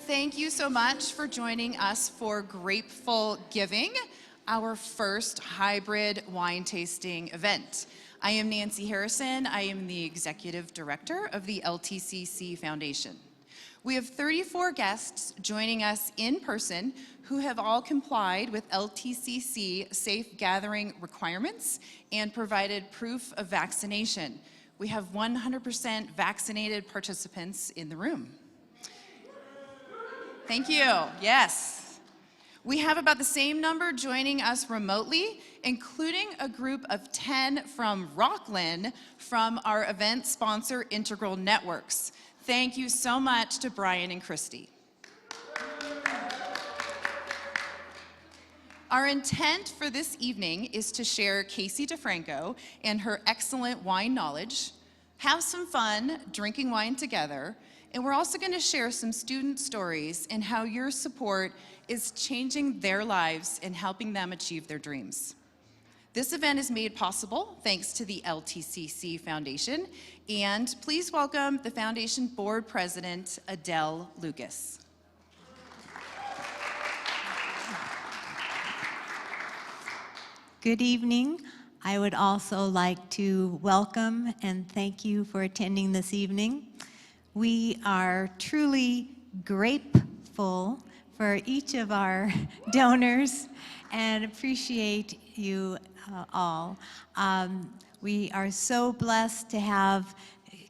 thank you so much for joining us for Grapeful Giving, our first hybrid wine tasting event. I am Nancy Harrison. I am the Executive Director of the Ltcc Foundation. We have 34 guests joining us in person who have all complied with Ltcc safe gathering requirements and provided proof of vaccination. We have 100% vaccinated participants in the room. Thank you, yes. We have about the same number joining us remotely, including a group of 10 from Rockland from our event sponsor, Integral Networks. Thank you so much to Brian and Christy. Our intent for this evening is to share Casey Defranco and her excellent wine knowledge, have some fun drinking wine together, and we're also going to share some student stories and how your support is changing their lives and helping them achieve their dreams. This event is made possible thanks to the Ltcc Foundation, and please welcome the Foundation Board President, Adele Lucas. Good evening. I would also like to welcome and thank you for attending this evening. We are truly grateful for each of our donors and appreciate you all. We are so blessed to have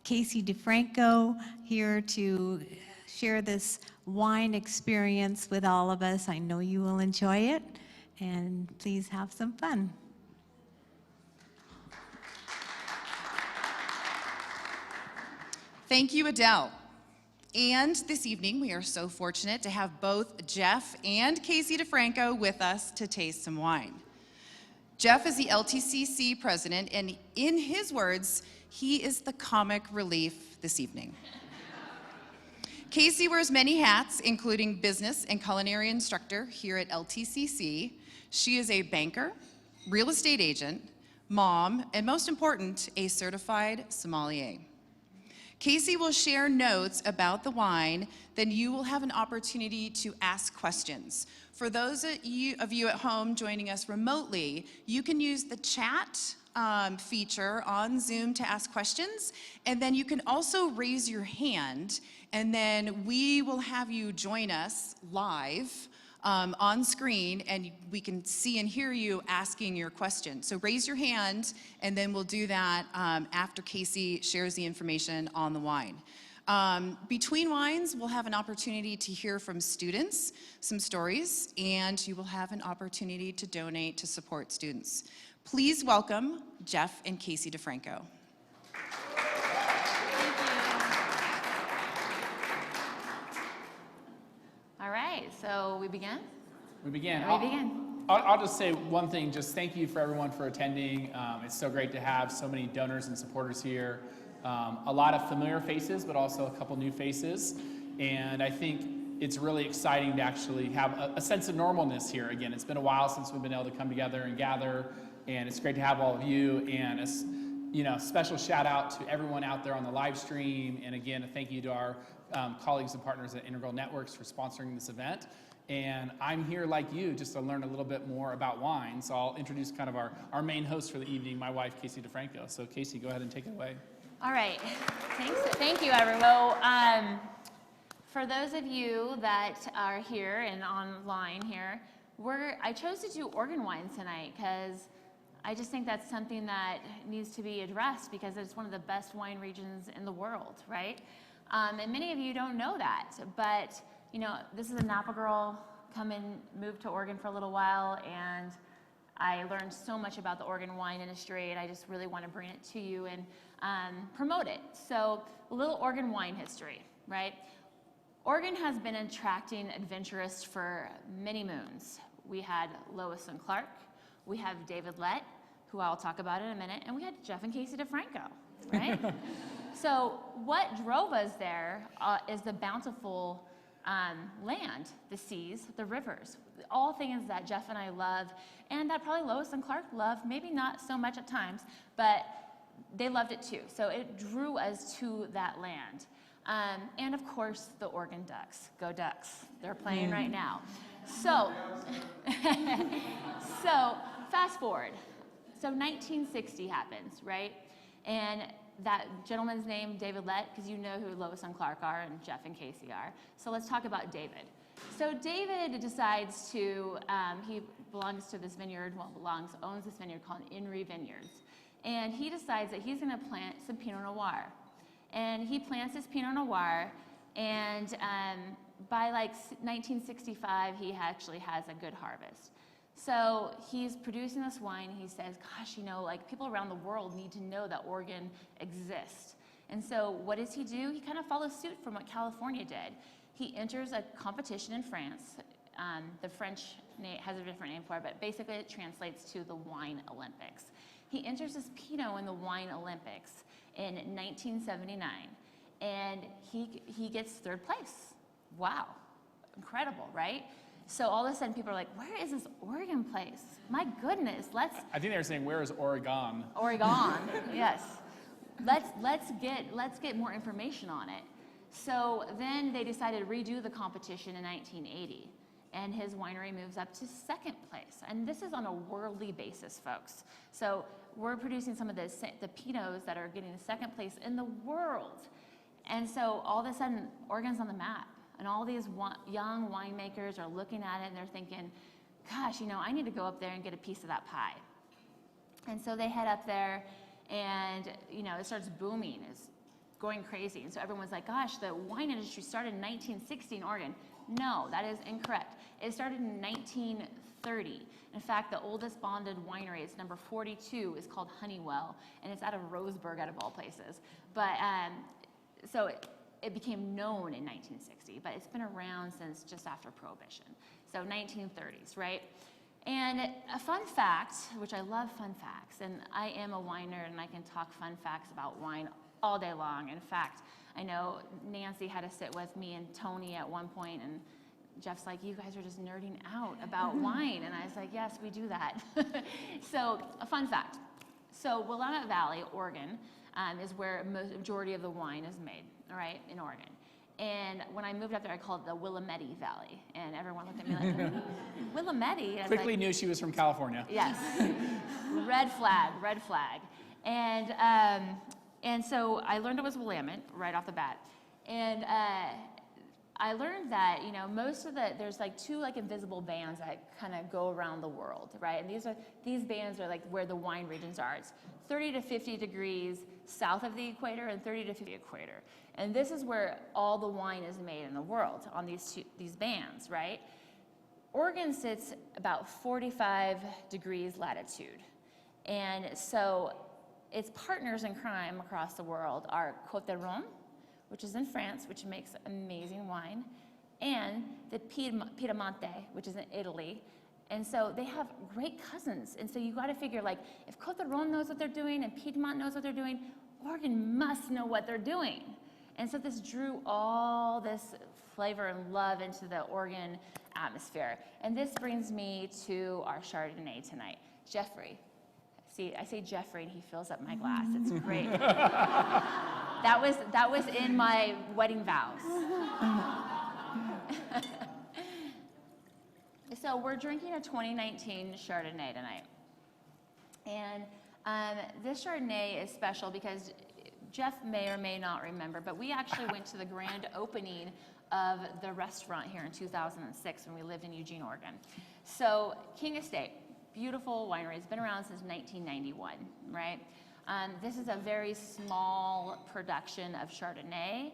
Casey Defranco here to share this wine experience with all of us. I know you will enjoy it, and please have some fun. Thank you, Adele. And this evening, we are so fortunate to have both Jeff and Casey Defranco with us to taste some wine. Jeff is the Ltcc president, and in his words, he is the comic relief this evening. Casey wears many hats, including business and culinary instructor here at Ltcc. She is a banker, real estate agent, mom, and most important, a certified sommelier. Casey will share notes about the wine, then you will have an opportunity to ask questions. For those of you at home joining us remotely, you can use the chat feature on Zoom to ask questions, and then you can also raise your hand, and then we will have you join us live on screen, and we can see and hear you asking your question. So raise your hand, and then we'll do that after Casey shares the information on the wine. Between wines, we'll have an opportunity to hear from students, some stories, and you will have an opportunity to donate to support students. Please welcome Jeff and Casey Defranco. All right, so we begin? We begin. We begin. I'll just say one thing, just thank you for everyone for attending. It's so great to have so many donors and supporters here. A lot of familiar faces, but also a couple new faces. And I think it's really exciting to actually have a sense of normalness here again. It's been a while since we've been able to come together and gather, and it's great to have all of you. And a special shout out to everyone out there on the live stream. And again, a thank you to our colleagues and partners at Integral Networks for sponsoring this event. And I'm here like you just to learn a little bit more about wine. So I'll introduce kind of our main host for the evening, my wife, Casey Defranco. So Casey, go ahead and take it away. All right, thanks. Thank you, everyone. So, for those of you that are here and online here, I chose to do Oregon wine tonight because I just think that's something that needs to be addressed because it's one of the best wine regions in the world, right? And many of you don't know that, but this is a Napa girl, moved to Oregon for a little while, and I learned so much about the Oregon wine industry, and I just really want to bring it to you and promote it. So a little Oregon wine history, right? Oregon has been attracting adventurists for many moons. We had Lois and Clark, we have David Lett, who I'll talk about in a minute, and we had Jeff and Casey Defranco, right? So what drove us there is the bountiful land, the seas, the rivers, all things that Jeff and I love, and that probably Lois and Clark love, maybe not so much at times, but they loved it too. So it drew us to that land. And of course, the Oregon Ducks. Go Ducks. They're playing right now. So, so fast forward. So 1960 happens, right? And that gentleman's name, David Lett, because you know who Lois and Clark are and Jeff and Casey are. So let's talk about David. So David decides to, he belongs to this vineyard, owns this vineyard called Inri Vineyards. And he decides that he's gonna plant some Pinot Noir. And he plants his Pinot Noir, and by like 1965, he actually has a good harvest. So he's producing this wine. He says, gosh, you know, like people around the world need to know that Oregon exists. And so what does he do? He kind of follows suit from what California did. He enters a competition in France. The French name has a different name for it, but basically it translates to the Wine Olympics. He enters this Pinot in the Wine Olympics in 1979, and he gets third place. Wow, incredible, right? So all of a sudden people are like, where is this Oregon place? My goodness, let's... I think they were saying, where is Oregon? Oregon, yes. Let's get more information on it. So then they decided to redo the competition in 1980, and his winery moves up to second place. And this is on a worldly basis, folks. So we're producing some of the Pinots that are getting the second place in the world. And so all of a sudden, Oregon's on the map. And all these young winemakers are looking at it and they're thinking, gosh, you know, I need to go up there and get a piece of that pie. And so they head up there and, you know, it starts booming. It's going crazy. And so everyone's like, gosh, the wine industry started in 1960 in Oregon. No, that is incorrect. It started in 1930. In fact, the oldest bonded winery, it's number 42, is called Honeywell, and it's out of Roseburg, out of all places. But so it became known in 1960, but it's been around since just after Prohibition. So 1930s, right? And a fun fact, which I love fun facts, and I am a wine nerd and I can talk fun facts about wine all day long. In fact, I know Nancy had to sit with me and Tony at one point, and Jeff's like, you guys are just nerding out about wine. And I was like, yes, we do that. So a fun fact. So Willamette Valley, Oregon, is where majority of the wine is made, all right, in Oregon. And when I moved up there, I called it the Willamette Valley. And everyone looked at me like, Willamette? And I was Quickly like, knew she was from California. yes, red flag, red flag. And so I learned it was Willamette right off the bat. And I learned that, you know, most of there's like two like invisible bands that kind of go around the world, right? And these bands are like where the wine regions are. It's 30 to 50 degrees south of the equator and 30 to 50 equator. And this is where all the wine is made in the world, on these bands, right? Oregon sits about 45 degrees latitude. And so its partners in crime across the world are Côte d'Aron, which is in France, which makes amazing wine, and the Piemonte, which is in Italy. And so they have great cousins. And so you got to figure, like, if Côte d'Aron knows what they're doing and Piedmont knows what they're doing, Oregon must know what they're doing. And so this drew all this flavor and love into the Oregon atmosphere. And this brings me to our Chardonnay tonight. Jeffrey. See, I say Jeffrey and he fills up my glass. It's great. That was in my wedding vows. So we're drinking a 2019 Chardonnay tonight. And this Chardonnay is special because Jeff may or may not remember, but we actually went to the grand opening of the restaurant here in 2006 when we lived in Eugene, Oregon. So King Estate, beautiful winery. It's been around since 1991, right? This is a very small production of Chardonnay.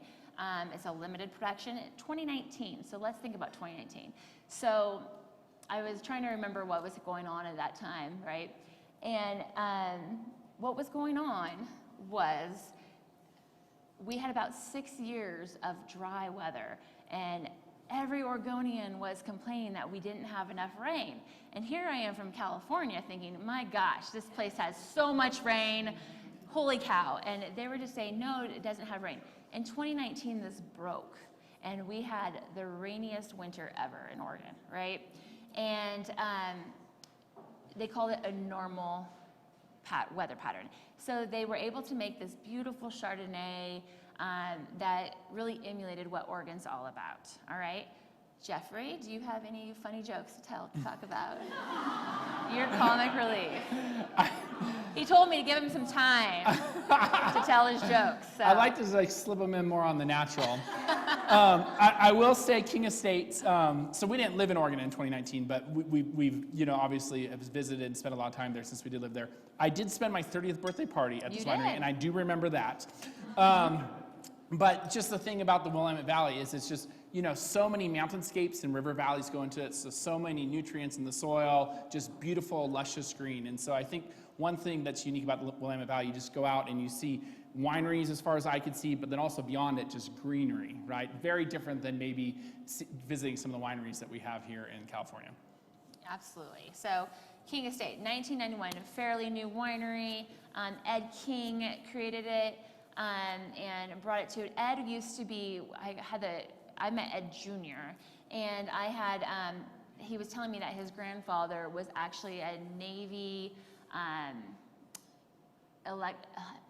It's a limited production. 2019, so let's think about 2019. So I was trying to remember what was going on at that time, right? And what was going on was we had about 6 years of dry weather, and every Oregonian was complaining that we didn't have enough rain. And here I am from California thinking, my gosh, this place has so much rain, holy cow. And they were just saying, no, it doesn't have rain. In 2019, this broke, and we had the rainiest winter ever in Oregon, right? And they called it a normal weather pattern. So they were able to make this beautiful Chardonnay that really emulated what Oregon's all about, all right? Jeffrey, do you have any funny jokes to talk about? Your comic relief. He told me to give him some time to tell his jokes. So. I like to like slip them in more on the natural. I will say King Estates. So we didn't live in Oregon in 2019, but we've obviously have visited and spent a lot of time there since we did live there. I did spend my 30th birthday party at this winery, and I do remember that. But just the thing about the Willamette Valley is it's just so many mountainscapes and river valleys go into it, so many nutrients in the soil, just beautiful, luscious green. And so I think one thing that's unique about the Willamette Valley, you just go out and you see wineries as far as I could see, but then also beyond it, just greenery, right? Very different than maybe visiting some of the wineries that we have here in California. Absolutely. So King Estate, 1991, a fairly new winery. Ed King created it and brought it to it. Ed used to be, I met Ed Jr., and I had, he was telling me that his grandfather was actually a Navy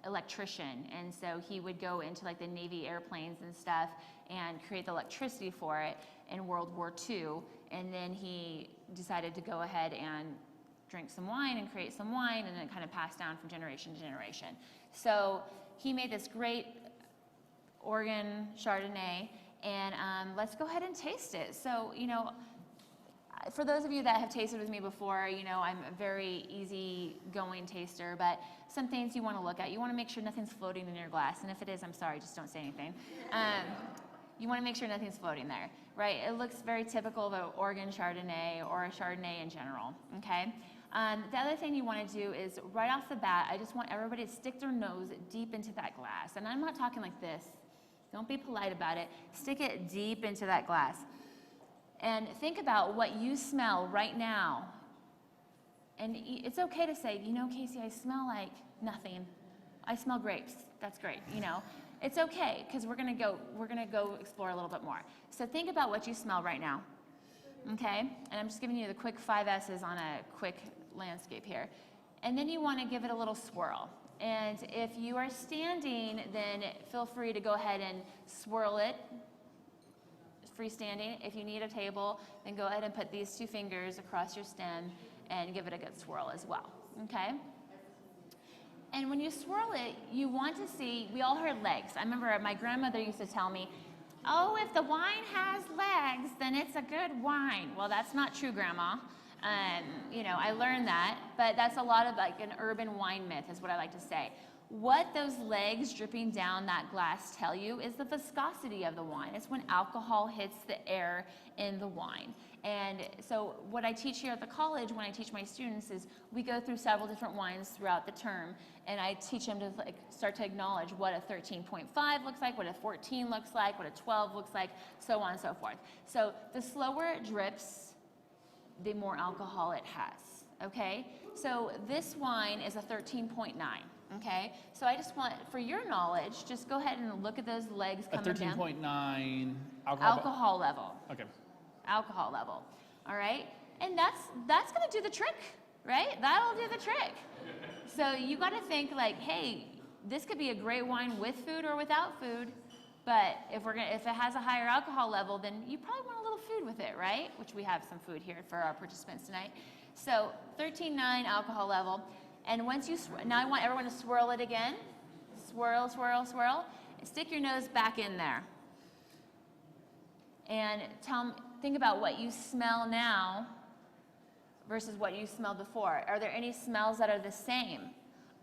electrician, and so he would go into like the Navy airplanes and stuff and create the electricity for it in World War II, and then he decided to go ahead and drink some wine and create some wine, and it kind of passed down from generation to generation. So he made this great Oregon Chardonnay, and let's go ahead and taste it. So, for those of you that have tasted with me before, I'm a very easy-going taster, but some things you want to look at. You want to make sure nothing's floating in your glass, and if it is, I'm sorry, just don't say anything. You want to make sure nothing's floating there, right? It looks very typical of an Oregon Chardonnay or a Chardonnay in general, okay? The other thing you want to do is, right off the bat, I just want everybody to stick their nose deep into that glass, and I'm not talking like this. Don't be polite about it. Stick it deep into that glass. And think about what you smell right now. And it's okay to say, Casey, I smell like nothing. I smell grapes. That's great, It's okay, because we're gonna go explore a little bit more. So think about what you smell right now, okay? And I'm just giving you the quick 5 S's on a quick landscape here. And then you wanna give it a little swirl. And if you are standing, then feel free to go ahead and swirl it freestanding. If you need a table, then go ahead and put these 2 fingers across your stem and give it a good swirl as well, okay? And when you swirl it, you want to see, we all heard legs. I remember my grandmother used to tell me, oh, if the wine has legs, then it's a good wine. Well, that's not true, Grandma. I learned that, but that's a lot of like an urban wine myth is what I like to say. What those legs dripping down that glass tell you is the viscosity of the wine. It's when alcohol hits the air in the wine. And so what I teach here at the college when I teach my students is we go through several different wines throughout the term, and I teach them to start to acknowledge what a 13.5 looks like, what a 14 looks like, what a 12 looks like, so on and so forth. So the slower it drips, the more alcohol it has, okay? So this wine is a 13.9. Okay, so I just want, for your knowledge, just go ahead and look at those legs coming down. 13.9 alcohol level. Okay. Alcohol level. All right, and that's going to do the trick, right? That'll do the trick. So you got to think like, hey, this could be a great wine with food or without food, but if it has a higher alcohol level, then you probably want a little food with it, right? Which we have some food here for our participants tonight. So 13.9 alcohol level. And once now I want everyone to swirl it again. Swirl, swirl, swirl. And stick your nose back in there. And think about what you smell now versus what you smelled before. Are there any smells that are the same?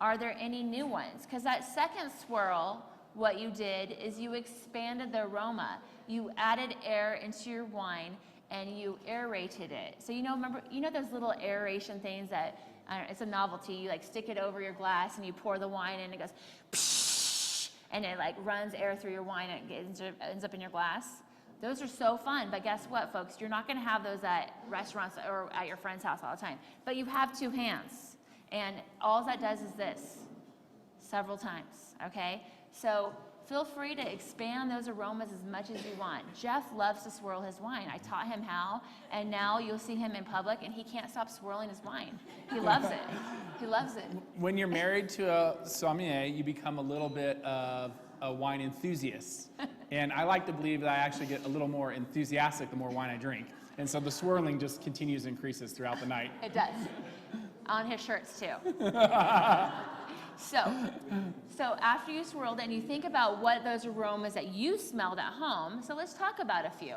Are there any new ones? Because that second swirl, what you did is you expanded the aroma. You added air into your wine and you aerated it. So remember those little aeration things that, it's a novelty. You stick it over your glass and you pour the wine and it goes psh, and it runs air through your wine and it ends up in your glass. Those are so fun, but guess what, folks? You're not gonna have those at restaurants or at your friend's house all the time. But you have 2 hands, and all that does is this, several times, okay? So feel free to expand those aromas as much as you want. Jeff loves to swirl his wine. I taught him how, and now you'll see him in public, and he can't stop swirling his wine. He loves it. He loves it. When you're married to a sommelier, you become a little bit of a wine enthusiast. And I like to believe that I actually get a little more enthusiastic the more wine I drink. And so the swirling just continues and increases throughout the night. It does. On his shirts, too. So after you swirled it and you think about what those aromas that you smelled at home, so let's talk about a few.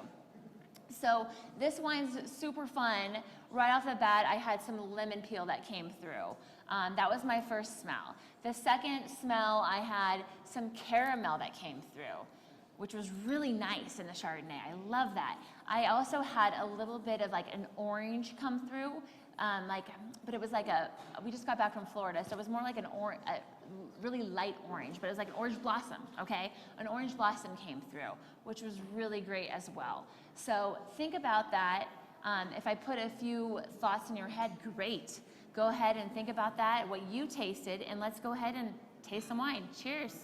So this wine's super fun. Right off the bat, I had some lemon peel that came through. That was my first smell. The second smell, I had some caramel that came through, which was really nice in the Chardonnay. I love that. I also had a little bit of like an orange come through, but it was like we just got back from Florida, so it was more like a really light orange, but it was like an orange blossom, okay? An orange blossom came through, which was really great as well. So think about that. If I put a few thoughts in your head, great. Go ahead and think about that, what you tasted, and let's go ahead and taste some wine. Cheers.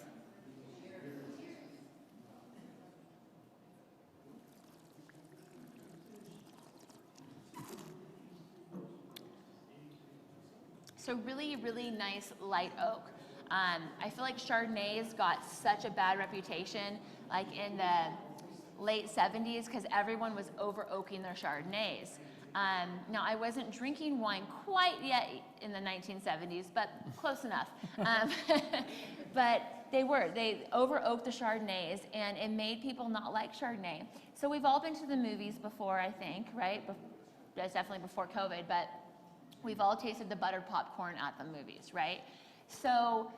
So really, really nice light oak. I feel like Chardonnays got such a bad reputation, like in the late 70s, because everyone was over oaking their Chardonnays. Now, I wasn't drinking wine quite yet in the 1970s, but close enough. But they over oaked the Chardonnays, and it made people not like Chardonnay. So we've all been to the movies before, I think, right? That's definitely before COVID, but we've all tasted the buttered popcorn at the movies, right? So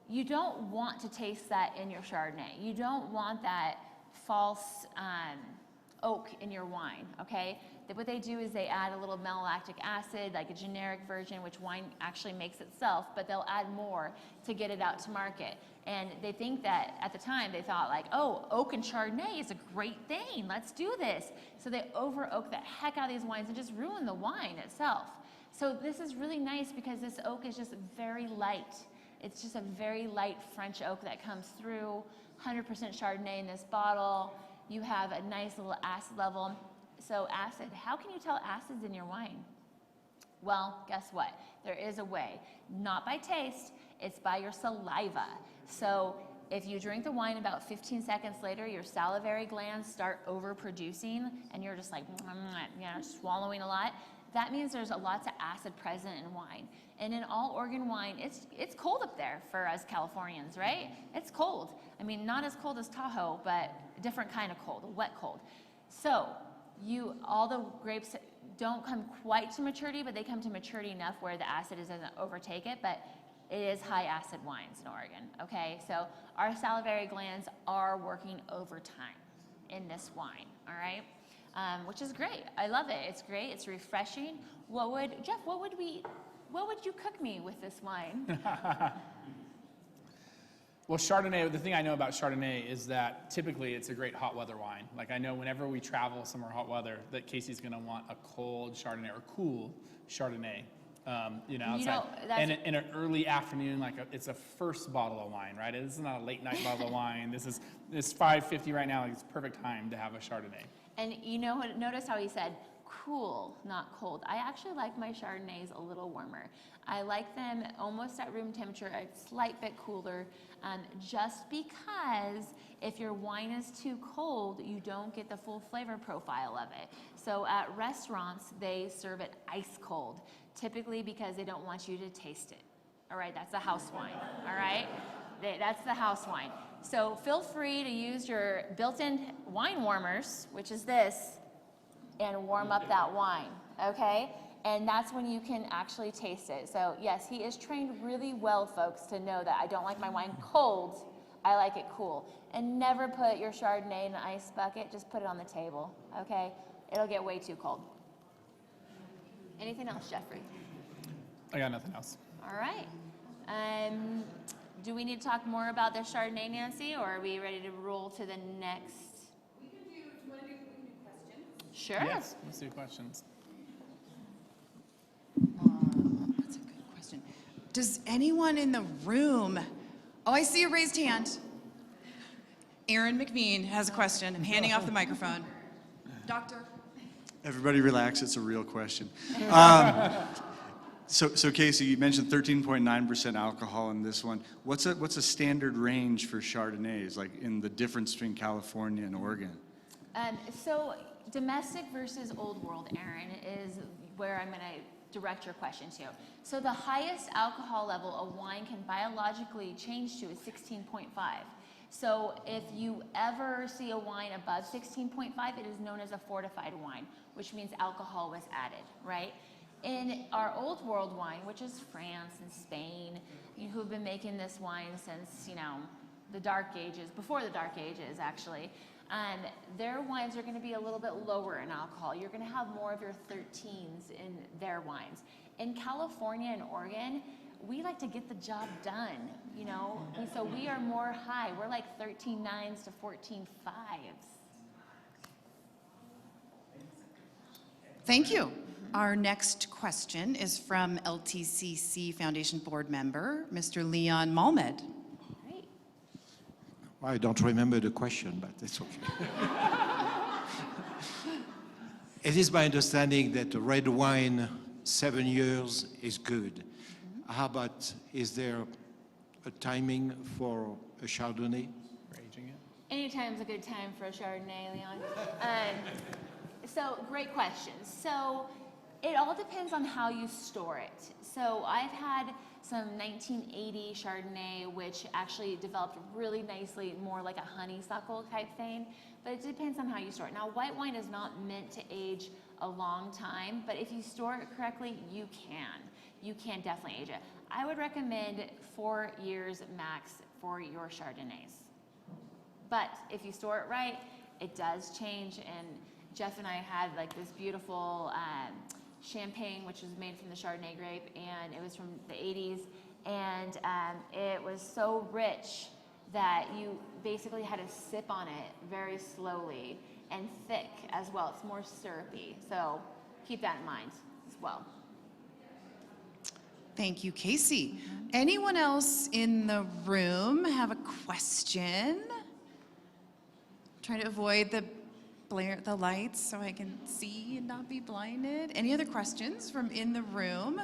you don't want to taste that in your Chardonnay. You don't want that false oak in your wine, okay? What they do is they add a little malolactic acid, like a generic version, which wine actually makes itself, but they'll add more to get it out to market. And they think that, at the time, they thought like, oh, oak and Chardonnay is a great thing, let's do this. So they over oak the heck out of these wines and just ruin the wine itself. So this is really nice because this oak is just very light. It's just a very light French oak that comes through, 100% Chardonnay in this bottle. You have a nice little acid level. So acid, how can you tell acids in your wine? Well, guess what? There is a way. Not by taste, it's by your saliva. So if you drink the wine, about 15 seconds later, your salivary glands start overproducing and you're just like, swallowing a lot. That means there's lots of acid present in wine. And in all Oregon wine, it's cold up there for us Californians, right? It's cold. I mean, not as cold as Tahoe, but a different kind of cold, a wet cold. So all the grapes don't come quite to maturity, but they come to maturity enough where the acid doesn't overtake it, but it is high acid wines in Oregon, okay? So our salivary glands are working overtime in this wine, all right? Which is great. I love it. It's great. It's refreshing. Jeff, what would you cook me with this wine? Well, Chardonnay, the thing I know about Chardonnay is that typically it's a great hot weather wine. Like I know whenever we travel somewhere hot weather, that Casey's gonna want a cold Chardonnay or cool Chardonnay. Outside. And in an early afternoon, it's a first bottle of wine, right? This is not a late night bottle of wine. It's $5.50 right now. Like it's perfect time to have a Chardonnay. And notice how he said cool, not cold. I actually like my Chardonnays a little warmer. I like them almost at room temperature, a slight bit cooler, just because if your wine is too cold, you don't get the full flavor profile of it. So at restaurants, they serve it ice cold, typically because they don't want you to taste it. All right, that's a house wine, all right? That's the house wine. So feel free to use your built-in wine warmers, which is this, and warm up that wine, okay? And that's when you can actually taste it. So yes, he is trained really well, folks, to know that I don't like my wine cold, I like it cool. And never put your Chardonnay in an ice bucket, just put it on the table, okay? It'll get way too cold. Anything else, Jeffrey? I got nothing else. All right. Do we need to talk more about the Chardonnay, Nancy, or are we ready to roll to the next? We can do questions. Sure. Yes, let's do questions. That's a good question. Does anyone in the room, oh, I see a raised hand. Aaron McVean has a question. I'm handing off the microphone. Doctor? Everybody relax, it's a real question. So Casey, you mentioned 13.9% alcohol in this one. What's a standard range for Chardonnays, like in the difference between California and Oregon? So domestic versus old world, Aaron, is where I'm going to direct your question to. So the highest alcohol level a wine can biologically change to is 16.5. So if you ever see a wine above 16.5, it is known as a fortified wine, which means alcohol was added, right? In our old world wine, which is France and Spain, who've been making this wine since, the Dark Ages, before the Dark Ages, actually, their wines are going to be a little bit lower in alcohol. You're going to have more of your 13s in their wines. In California and Oregon, we like to get the job done, and so we are more high. We're like 13.9s to 14.5s. Thank you. Our next question is from Ltcc Foundation Board member, Mr. Leon Malmed. Great. I don't remember the question, but it's okay. It is my understanding that the red wine, 7 years is good. How about, is there a timing for a Chardonnay? For aging it. Anytime's a good time for a Chardonnay, Leon. So great question. So it all depends on how you store it. So I've had some 1980 Chardonnay, which actually developed really nicely, more like a honeysuckle type thing, but it depends on how you store it. Now, white wine is not meant to age a long time, but if you store it correctly, you can. You can definitely age it. I would recommend 4 years max for your Chardonnays. But if you store it right, it does change, and Jeff and I had like this beautiful champagne, which was made from the Chardonnay grape, and it was from the 80s, and it was so rich that you basically had to sip on it very slowly and thick as well. It's more syrupy, so keep that in mind as well. Thank you, Casey. Anyone else in the room have a question? Trying to avoid the lights so I can see and not be blinded. Any other questions from in the room?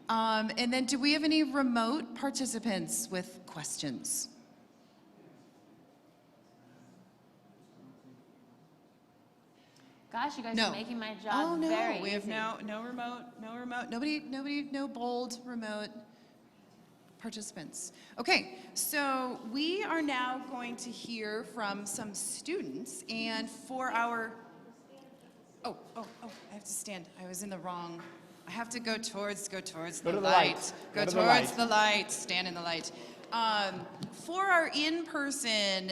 And then do we have any remote participants with questions? Gosh, you guys No. are making my job Oh very no, we have easy. no remote, nobody, no bold remote participants. Okay, so we are now going to hear from some students, and for our, oh, I have to stand. I was in the wrong. I have to go towards the to the light. light. Go Go to the towards light. the light. Stand in the light. For our in-person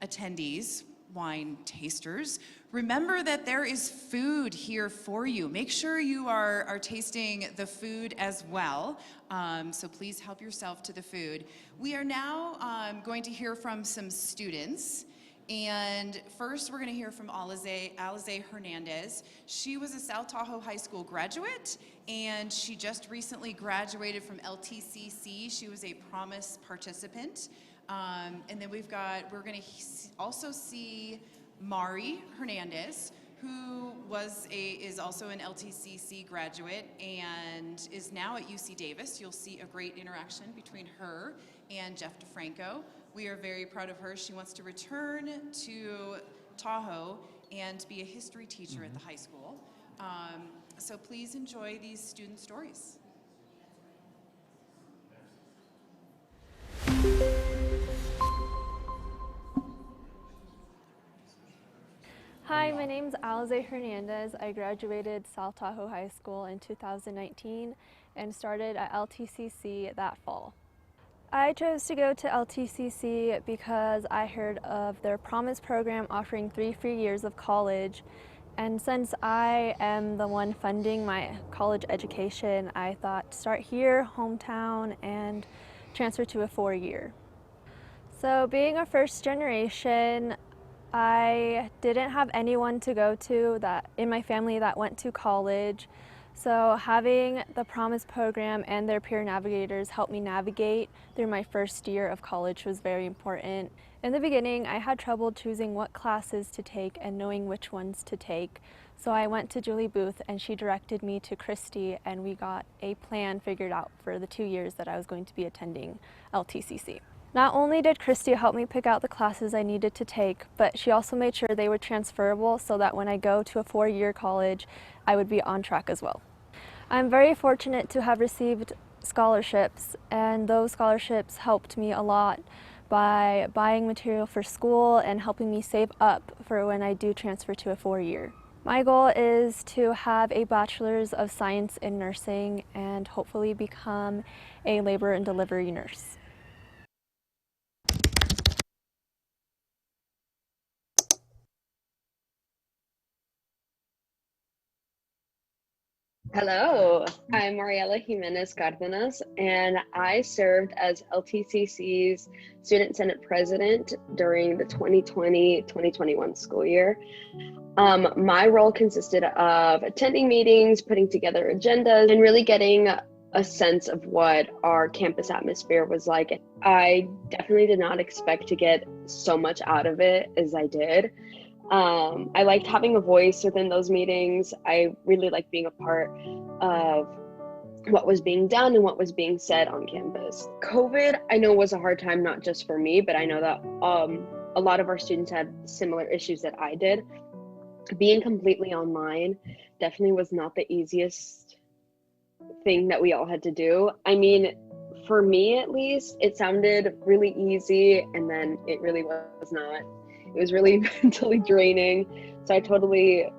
attendees, wine tasters, remember that there is food here for you. Make sure you are tasting the food as well. So please help yourself to the food. We are now going to hear from some students. And first, we're going to hear from Alize Hernandez. She was a South Tahoe High School graduate, and she just recently graduated from Ltcc. She was a Promise participant. And then we're going to also see Mari Hernandez, who is also an Ltcc graduate and is now at UC Davis. You'll see a great interaction between her and Jeff Defranco. We are very proud of her. She wants to return to Tahoe and be a history teacher at the high school. So please enjoy these student stories. Hi, my name's Alize Hernandez. I graduated South Tahoe High School in 2019 and started at Ltcc that fall. I chose to go to Ltcc because I heard of their Promise program offering 3 free years of college, and since I am the one funding my college education, I thought start here, hometown, and transfer to a 4-year. So being a first generation, I didn't have anyone to go to in my family that went to college, So having the Promise program and their peer navigators help me navigate through my first year of college was very important. In the beginning, I had trouble choosing what classes to take and knowing which ones to take. So I went to Julie Booth and she directed me to Christy, and we got a plan figured out for the 2 years that I was going to be attending LTCC. Not only did Christy help me pick out the classes I needed to take, but she also made sure they were transferable so that when I go to a 4-year college, I would be on track as well. I'm very fortunate to have received scholarships, and those scholarships helped me a lot by buying material for school and helping me save up for when I do transfer to a 4-year. My goal is to have a bachelor's of science in nursing and hopefully become a labor and delivery nurse. Hello, I'm Mariela Jimenez Cardenas, and I served as LTCC's Student Senate President during the 2020-2021 school year. My role consisted of attending meetings, putting together agendas, and really getting a sense of what our campus atmosphere was like. I definitely did not expect to get so much out of it as I did. I liked having a voice within those meetings. I really liked being a part of what was being done and what was being said on campus. COVID, I know, was a hard time, not just for me, but I know that a lot of our students had similar issues that I did. Being completely online definitely was not the easiest thing that we all had to do. I mean, for me at least, it sounded really easy, and then it really was not. It was really mentally draining. So I totally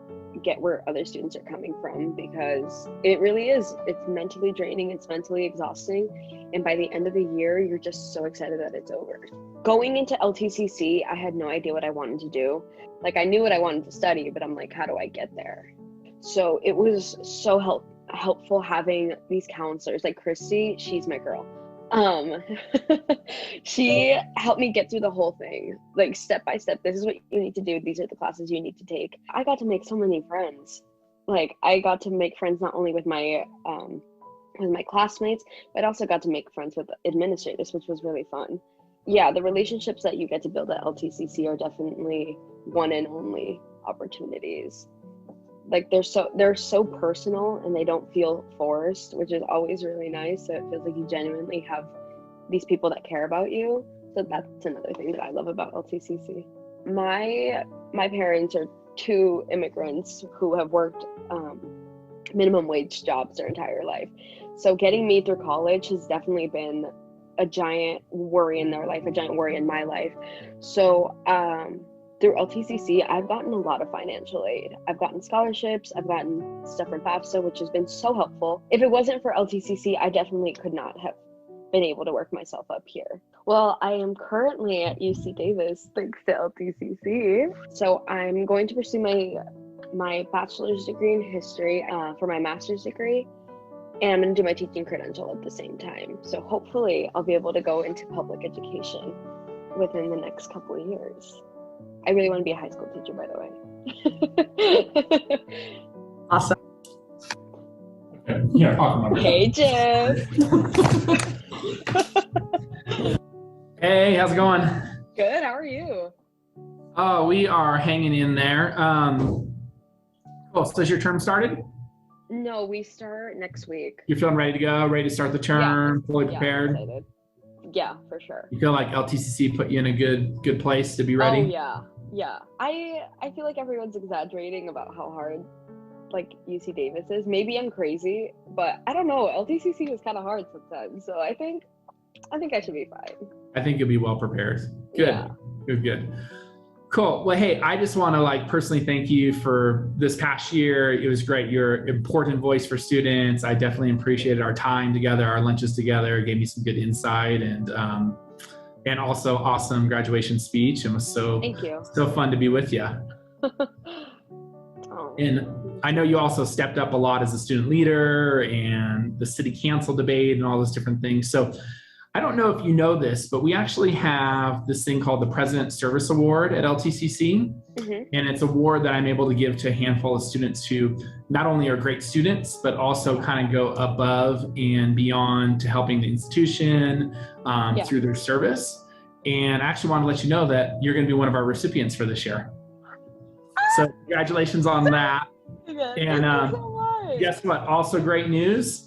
get where other students are coming from, because it really is. It's mentally draining, it's mentally exhausting. And by the end of the year, you're just so excited that it's over. Going into LTCC, I had no idea what I wanted to do. Like, I knew what I wanted to study, but I'm like, how do I get there? So it was so helpful having these counselors like Christy. She's my girl. She helped me get through the whole thing, like step by step. This is what you need to do. These are the classes you need to take. I got to make so many friends. Like, I got to make friends not only with my classmates, but I also got to make friends with administrators, which was really fun. Yeah, the relationships that you get to build at LTCC are definitely one and only opportunities. Like, they're so personal and they don't feel forced, which is always really nice. So it feels like you genuinely have these people that care about you. So that's another thing that I love about LTCC. My parents are 2 immigrants who have worked minimum wage jobs their entire life. So getting me through college has definitely been a giant worry in their life, a giant worry in my life. So through LTCC, I've gotten a lot of financial aid. I've gotten scholarships, I've gotten stuff from FAFSA, which has been so helpful. If it wasn't for LTCC, I definitely could not have been able to work myself up here. Well, I am currently at UC Davis thanks to LTCC. So I'm going to pursue my bachelor's degree in history for my master's degree. And I'm going to do my teaching credential at the same time. So hopefully I'll be able to go into public education within the next couple of years. I really want to be a high school teacher, by the way. Awesome. Okay. Yeah, talk about it. Hey, Jeff. Hey, how's it going? Good, how are you? Oh, we are hanging in there. Cool. So has your term started? No, we start next week. You're feeling ready to go, ready to start the term, fully I'm prepared? excited. Yeah, for sure. You feel like LTCC put you in a good place to be ready? Oh, yeah. I feel like everyone's exaggerating about how hard like UC Davis is. Maybe I'm crazy, but I don't know. LTCC was kind of hard sometimes, so I think I should be fine. I think you'll be well prepared. Good. Yeah. Good. Cool. Well, hey, I just want to personally thank you for this past year. It was great. You're an important voice for students. I definitely appreciated our time together, our lunches together. It gave me some good insight, and also awesome graduation speech. It was so Thank you. So fun to be with you. Oh. And I know you also stepped up a lot as a student leader and the city council debate and all those different things. So I don't know if you know this, but we actually have this thing called the President Service Award at LTCC. And it's an award that I'm able to give to a handful of students who not only are great students, but also kind of go above and beyond to helping the institution through their service. And I actually want to let you know that you're going to be one of our recipients for this year. So congratulations on that. And guess what? Also great news.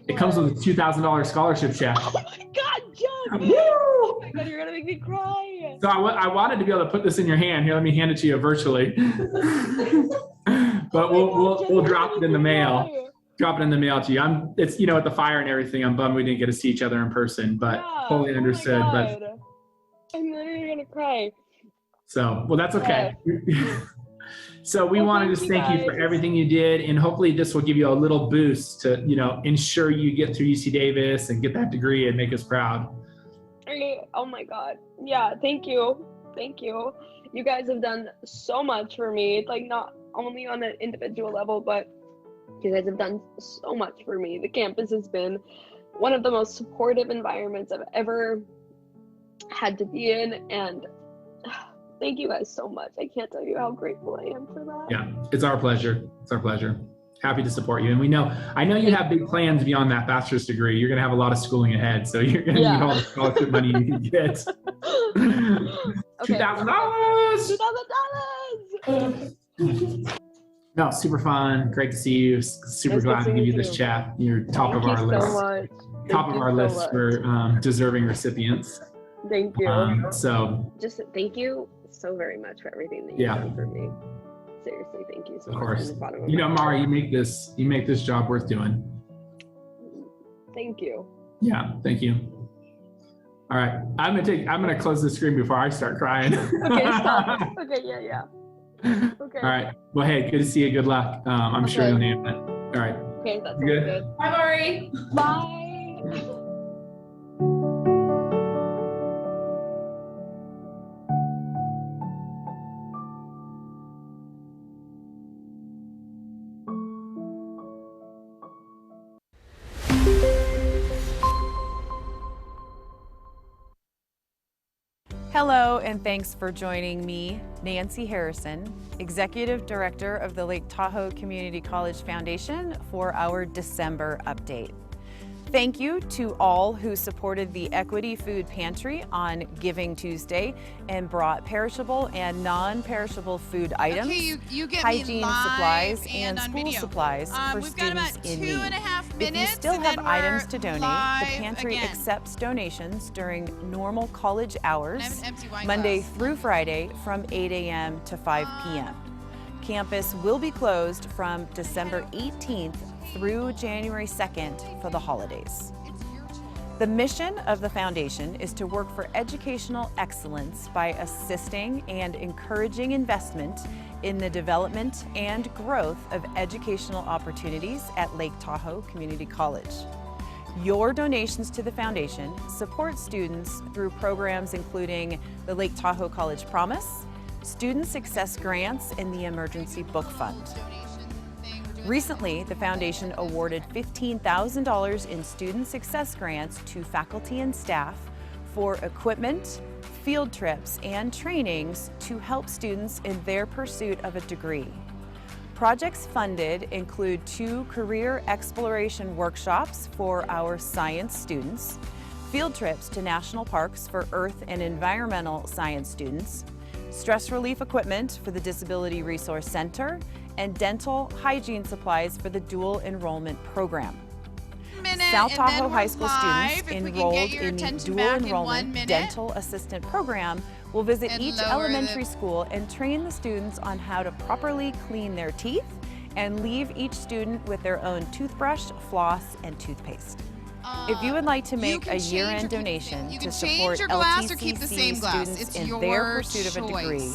It comes with a $2,000 scholarship check. Oh my God, John! Oh my God, you're gonna make me cry. So I wanted to be able to put this in your hand. Here, let me hand it to you virtually. But we'll drop it in the mail. Drop it in the mail to you. It's at the fire and everything. I'm bummed we didn't get to see each other in person, but totally understood. But I'm literally gonna cry. So, well, that's okay. So we want to just thank you for everything you did, and hopefully this will give you a little boost to, ensure you get through UC Davis and get that degree and make us proud. Oh my God. Yeah, thank you. Thank you. You guys have done so much for me, like not only on an individual level, but you guys have done so much for me. The campus has been one of the most supportive environments I've ever had to be in, and thank you guys so much. I can't tell you how grateful I am for that. Yeah, it's our pleasure. It's our pleasure. Happy to support you. And I know you have big plans beyond that bachelor's degree. You're going to have a lot of schooling ahead. So you're going to need all the scholarship money you can get. $2,000! $2,000! No, super fun. Great to see you. Super glad to give you this chat. You're top of our list. Top of our list for deserving recipients. Thank you. So just thank you so very much for everything that you've done for me. Seriously, thank you so much. Of course. From the bottom of Mara, you make this job worth doing. Thank you. Yeah, thank you. All right, I'm gonna close the screen before I start crying. Okay, stop. Okay, yeah. Okay. All right. Well, hey, good to see you. Good luck. I'm sure you'll name it. All right. Okay, that's good. Bye, Mari. Bye. Hello, and thanks for joining me, Nancy Harrison, Executive Director of the Lake Tahoe Community College Foundation, for our December update. Thank you to all who supported the Equity Food Pantry on Giving Tuesday and brought perishable and non-perishable food items, you get hygiene me live supplies, and and on school video. supplies for We've got students about in 2.5 need. minutes, If you still and have then items we're to donate, live the pantry again. accepts donations during normal college hours, I have an empty wine Monday glass. through Friday from 8 a.m. to 5 p.m. Campus will be closed from December 18th through January 2nd for the holidays. The mission of the foundation is to work for educational excellence by assisting and encouraging investment in the development and growth of educational opportunities at Lake Tahoe Community College. Your donations to the foundation support students through programs including the Lake Tahoe College Promise, Student Success Grants, and the Emergency Book Fund. Recently, the foundation awarded $15,000 in student success grants to faculty and staff for equipment, field trips, and trainings to help students in their pursuit of a degree. Projects funded include 2 career exploration workshops for our science students, field trips to national parks for earth and environmental science students, stress relief equipment for the Disability Resource Center, and dental hygiene supplies for the dual enrollment program. South Tahoe High School students enrolled in the dual enrollment dental assistant program will visit each elementary school and train the students on how to properly clean their teeth and leave each student with their own toothbrush, floss, and toothpaste. If you would like to make a year-end donation to support LTCC students in their pursuit of a degree,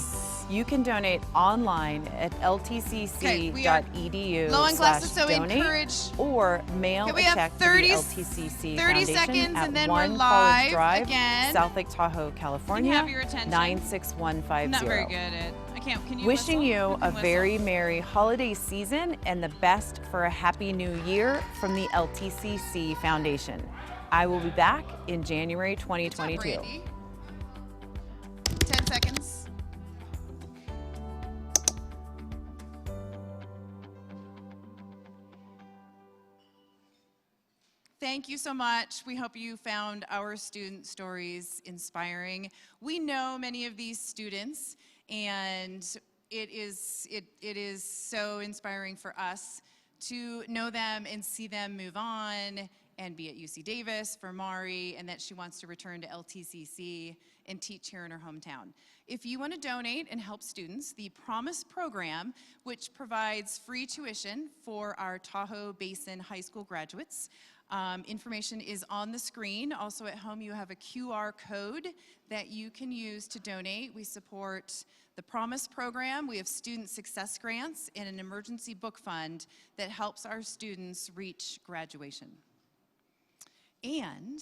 you can donate online at ltcc.edu/donate or mail a check to the LTCC Foundation at 1 College Drive, South Lake Tahoe, California, 96150. Not very good at. I can't. Can you Wishing whistle? you a very merry holiday season and the best for a happy new year from the LTCC Foundation. I will be back in January Good job, 2022. Brandy. 10 seconds. Thank you so much. We hope you found our student stories inspiring. We know many of these students, and it is so inspiring for us to know them and see them move on and be at UC Davis for Mari, and that she wants to return to LTCC and teach here in her hometown. If you want to donate and help students, the Promise program, which provides free tuition for our Tahoe Basin High School graduates, information is on the screen. Also at home, you have a QR code that you can use to donate. We support the Promise program. We have student success grants and an emergency book fund that helps our students reach graduation. And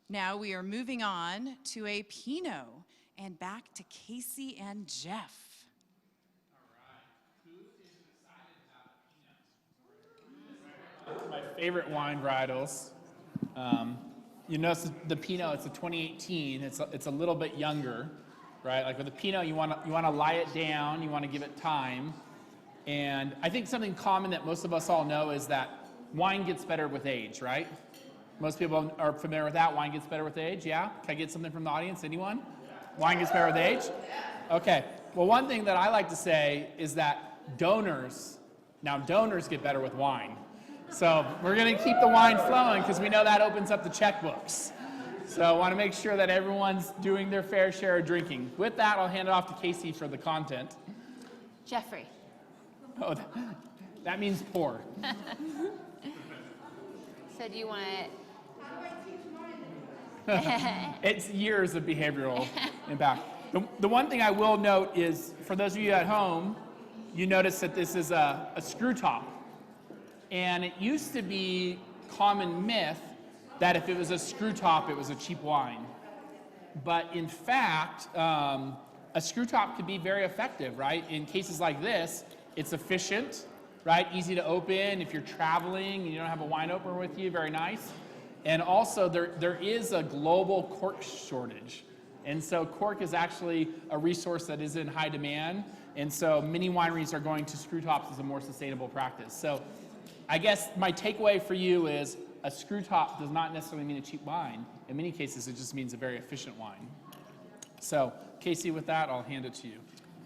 now we are moving on to a Pinot and back to Casey and Jeff. My favorite wine varietals. You notice the Pinot, it's a 2018. It's a little bit younger, right? Like with the Pinot, you want to lie it down. You want to give it time. And I think something common that most of us all know is that wine gets better with age, right? Most people are familiar with that. Wine gets better with age, yeah? Can I get something from the audience? Anyone? Wine gets better with age? Okay. Well, one thing that I like to say is that donors get better with wine. So we're going to keep the wine flowing because we know that opens up the checkbooks. So I want to make sure that everyone's doing their fair share of drinking. With that, I'll hand it off to Casey for the content. Jeffrey. Oh, that means pour. So do you want to? It's years of behavioral impact. The one thing I will note is, for those of you at home, you notice that this is a screw top. And it used to be common myth that if it was a screw top, it was a cheap wine. But in fact, a screw top could be very effective, right? In cases like this, it's efficient, right? Easy to open. If you're traveling and you don't have a wine opener with you, very nice. And also, there is a global cork shortage. And so cork is actually a resource that is in high demand. And so many wineries are going to screw tops as a more sustainable practice. So I guess my takeaway for you is a screw top does not necessarily mean a cheap wine. In many cases, it just means a very efficient wine. So Casey, with that, I'll hand it to you.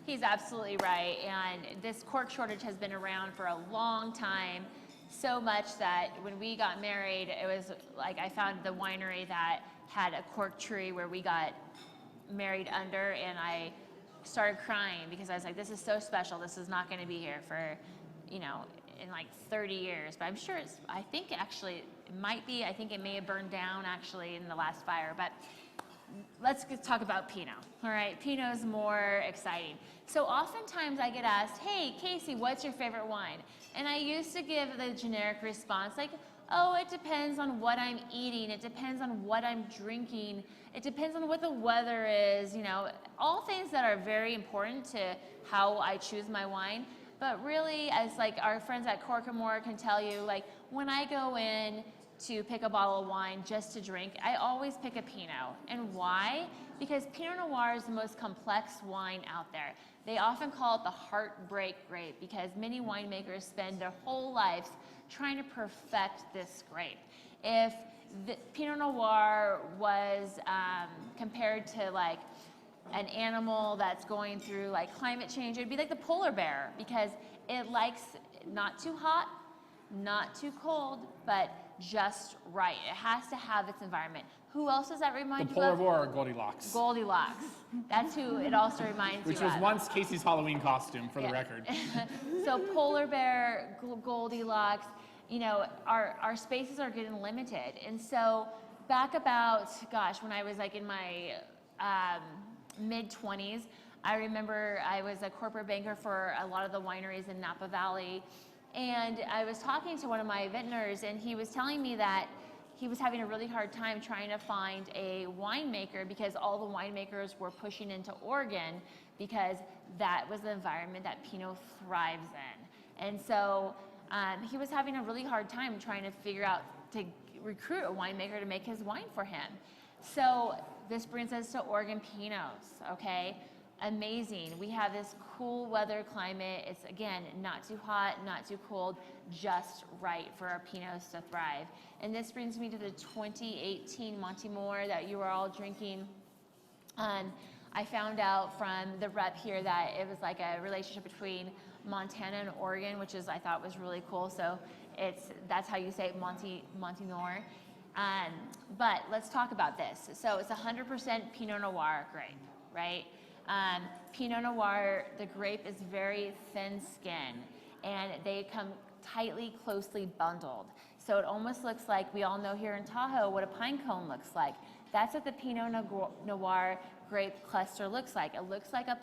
He's absolutely right. And this cork shortage has been around for a long time. So much that when we got married, it was like I found the winery that had a cork tree where we got married under, and I started crying because I was like, this is so special. This is not going to be here for, in like 30 years. But I'm sure I think actually it might be. I think it may have burned down actually in the last fire. But let's talk about Pinot. All right, Pinot is more exciting. So oftentimes I get asked, hey, Casey, what's your favorite wine? And I used to give the generic response like, oh, it depends on what I'm eating. It depends on what I'm drinking. It depends on what the weather is, all things that are very important to how I choose my wine. But really, as like our friends at Cork and More can tell you, like when I go in to pick a bottle of wine just to drink, I always pick a Pinot. And why? Because Pinot Noir is the most complex wine out there. They often call it the Heartbreak Grape because many winemakers spend their whole lives trying to perfect this grape. If the Pinot Noir was compared to like an animal that's going through like climate change, it'd be like the polar bear because it likes not too hot, not too cold, but just right. It has to have its environment. Who else does that remind you of? The polar bear or Goldilocks? Goldilocks. That's who it also reminds Which you of. was once Casey's Halloween costume, for the record. So polar bear, Goldilocks, our spaces are getting limited. And so back about, when I was like in my mid-20s, I remember I was a corporate banker for a lot of the wineries in Napa Valley. And I was talking to one of my vintners, and he was telling me that he was having a really hard time trying to find a winemaker because all the winemakers were pushing into Oregon because that was the environment that Pinot thrives in. And so he was having a really hard time trying to figure out to recruit a winemaker to make his wine for him. So this brings us to Oregon Pinots, okay? Amazing. We have this cool weather climate. It's, again, not too hot, not too cold, just right for our Pinots to thrive. And this brings me to the 2018 Montemor that you were all drinking. I found out from the rep here that it was like a relationship between Montana and Oregon, which is, I thought was really cool. So that's how you say it, Montemor. But let's talk about this. So it's 100% Pinot Noir grape, right? Pinot Noir, the grape is very thin-skinned, and they come tightly, closely bundled. So it almost looks like, we all know here in Tahoe what a pine cone looks like. That's what the Pinot Noir grape cluster looks like. It looks like a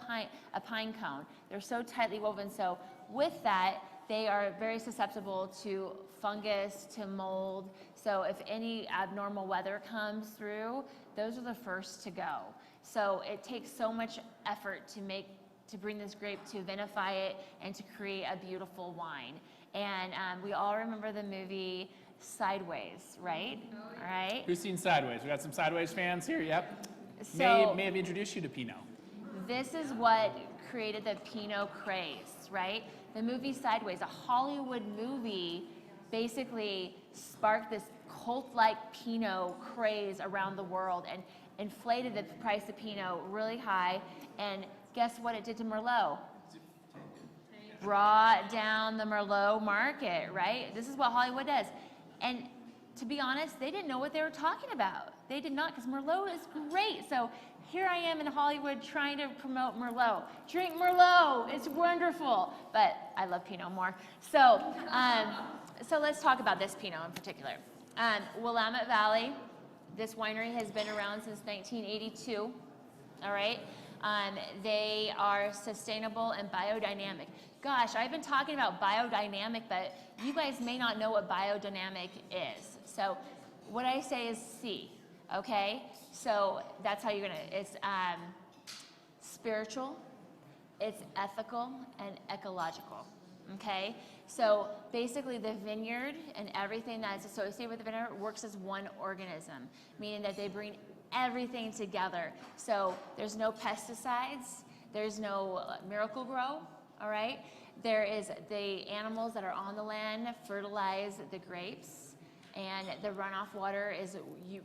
pine cone. They're so tightly woven. So with that, they are very susceptible to fungus, to mold. So if any abnormal weather comes through, those are the first to go. So it takes so much effort to bring this grape, to vinify it, and to create a beautiful wine. And we all remember the movie Sideways, right? All right. Who's seen Sideways? We got some Sideways fans here. Yep. So may have introduced you to Pinot. this is what created the Pinot craze, right? The movie Sideways, a Hollywood movie, basically sparked this cult-like Pinot craze around the world and inflated the price of Pinot really high. And guess what it did to Merlot? Brought down the Merlot market, right? This is what Hollywood does. And to be honest, they didn't know what they were talking about. They did not, because Merlot is great. So here I am in Hollywood trying to promote Merlot. Drink Merlot, it's wonderful. But I love Pinot more. So, so let's talk about this Pinot in particular. Willamette Valley, this winery has been around since 1982, all right? They are sustainable and biodynamic. Gosh, I've been talking about biodynamic, but you guys may not know what biodynamic is. So what I say is C, okay? So that's how you're gonna, it's spiritual, it's ethical, and ecological, okay? So basically the vineyard and everything that's associated with the vineyard works as one organism, meaning that they bring everything together. So there's no pesticides, there's no Miracle Grow, all right? There is the animals that are on the land fertilize the grapes, and the runoff water is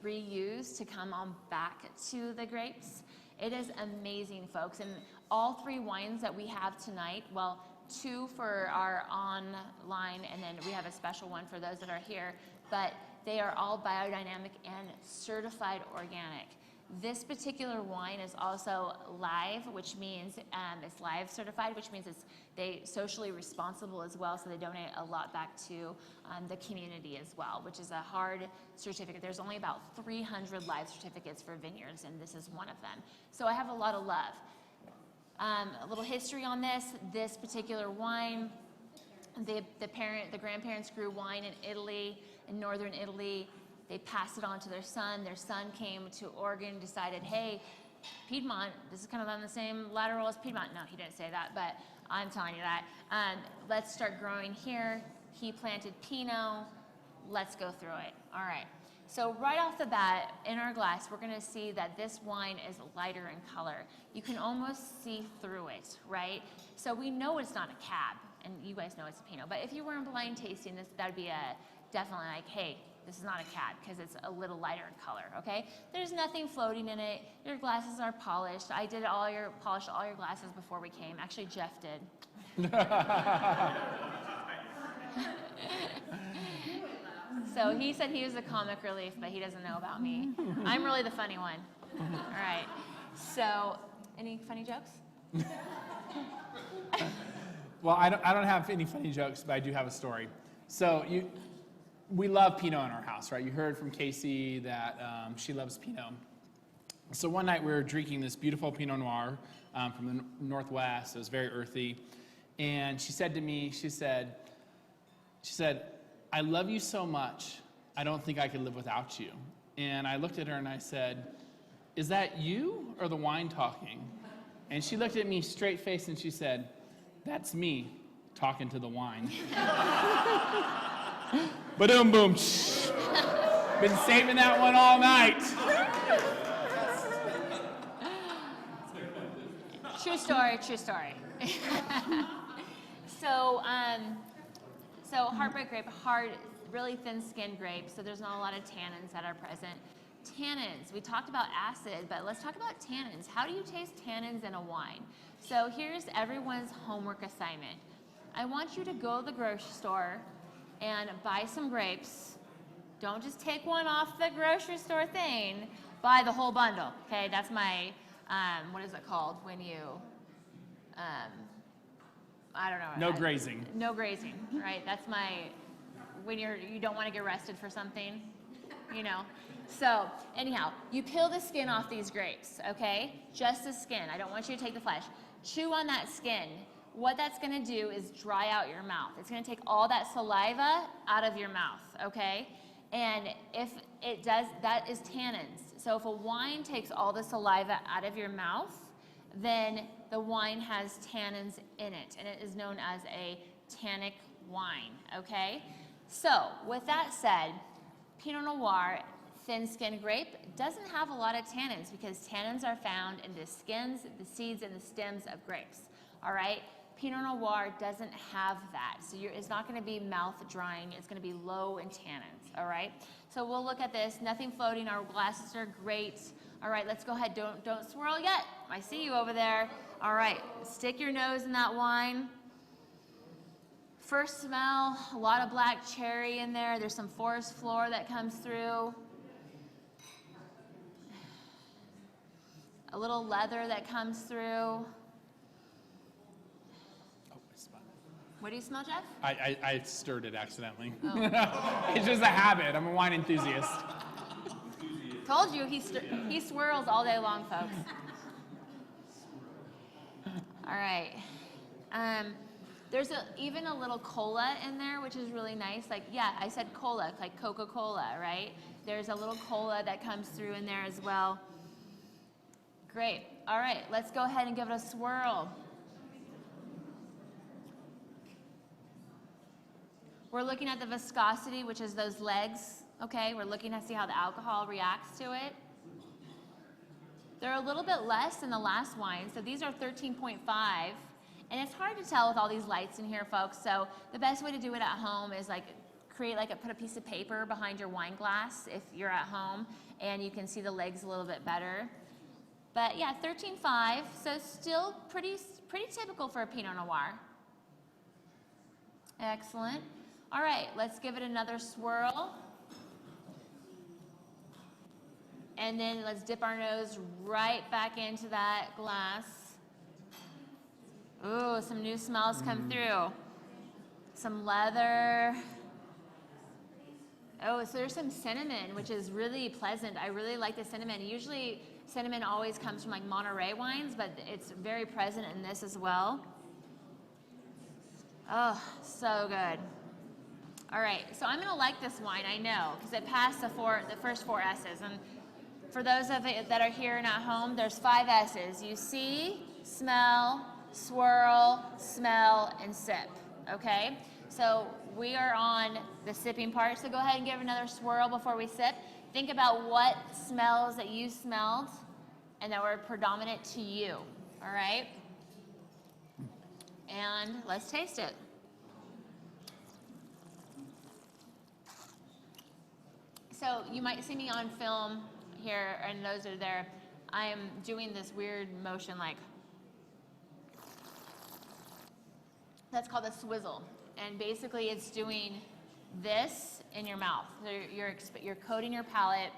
reused to come on back to the grapes. It is amazing, folks. And all three wines that we have tonight, well, 2 for our online, and then we have a special one for those that are here, but they are all biodynamic and certified organic. This particular wine is also live, which means it's live certified, which means they socially responsible as well, so they donate a lot back to the community as well, which is a hard certificate. There's only about 300 live certificates for vineyards, and this is one of them. So I have a lot of love. A little history on this particular wine. The grandparents grew wine in Italy, in northern Italy. They passed it on to their son. Their son came to Oregon, decided, hey, Piedmont, this is kind of on the same lateral as Piedmont. No, he didn't say that, but I'm telling you that. Let's start growing here. He planted Pinot. Let's go through it. All right. So right off the bat, in our glass, we're gonna see that this wine is lighter in color. You can almost see through it, right? So we know it's not a cab, and you guys know it's a Pinot, but if you were in blind tasting this, that'd be definitely like, hey, this is not a cab, because it's a little lighter in color, okay? There's nothing floating in it. Your glasses are polished. I did polished all your glasses before we came. Actually, Jeff did. So he said he was a comic relief, but he doesn't know about me. I'm really the funny one. All right. So, any funny jokes? Well, I don't have any funny jokes, but I do have a story. So we love Pinot in our house, right? You heard from Casey that she loves Pinot. So one night we were drinking this beautiful Pinot Noir from the Northwest. It was very earthy. And she said to me, she said, I love you so much, I don't think I could live without you. And I looked at her and I said, is that you or the wine talking? And she looked at me straight faced and she said, that's me talking to the wine. Ba-dum boom. Been saving that one all night. True story, true story. So, so Heartbreak Grape, hard, really thin-skinned grape, so there's not a lot of tannins that are present. Tannins, we talked about acid, but let's talk about tannins. How do you taste tannins in a wine? So here's everyone's homework assignment. I want you to go to the grocery store and buy some grapes. Don't just take one off the grocery store thing, buy the whole bundle, okay? That's my, what is it called when you, I don't know. No grazing. No grazing, right? That's my, when you don't want to get arrested for something, you know. So anyhow, you peel the skin off these grapes, okay? Just the skin. I don't want you to take the flesh. Chew on that skin. What that's going to do is dry out your mouth. It's going to take all that saliva out of your mouth, okay? And if it does, that is tannins. So if a wine takes all the saliva out of your mouth, then the wine has tannins in it, and it is known as a tannic wine, okay? So with that said, Pinot Noir, thin-skinned grape, doesn't have a lot of tannins because tannins are found in the skins, the seeds, and the stems of grapes, all right? Pinot Noir doesn't have that, so it's not going to be mouth drying. It's going to be low in tannins, all right? So we'll look at this. Nothing floating. Our glasses are great. All right, let's go ahead. Don't swirl yet. I see you over there. All right, stick your nose in that wine. First smell, a lot of black cherry in there. There's some forest floor that comes through. A little leather that comes through. What do you smell, Jeff? I stirred it accidentally. Oh. It's just a habit. I'm a wine enthusiast. Told you, he swirls all day long, folks. All right. There's even a little cola in there, which is really nice. Like, yeah, I said cola, like Coca-Cola, right? There's a little cola that comes through in there as well. Great. All right, let's go ahead and give it a swirl. We're looking at the viscosity, which is those legs, okay? We're looking to see how the alcohol reacts to it. They're a little bit less than the last wine, so these are 13.5. And it's hard to tell with all these lights in here, folks, so the best way to do it at home is put a piece of paper behind your wine glass if you're at home, and you can see the legs a little bit better. But yeah, 13.5, so still pretty typical for a Pinot Noir. Excellent. All right, let's give it another swirl. And then let's dip our nose right back into that glass. Ooh, some new smells come through. Some leather. Oh, so there's some cinnamon, which is really pleasant. I really like the cinnamon. Usually cinnamon always comes from like Monterey wines, but it's very present in this as well. Oh, so good. All right, so I'm gonna like this wine, I know, because it passed the first four S's. And for those of you that are here and at home, there's 5 S's. You see, smell, swirl, smell, and sip, okay? So we are on the sipping part, so go ahead and give another swirl before we sip. Think about what smells that you smelled and that were predominant to you, all right? And let's taste it. So you might see me on film here, and those are there. I am doing this weird motion like, that's called a swizzle. And basically it's doing this in your mouth. So you're coating your palate,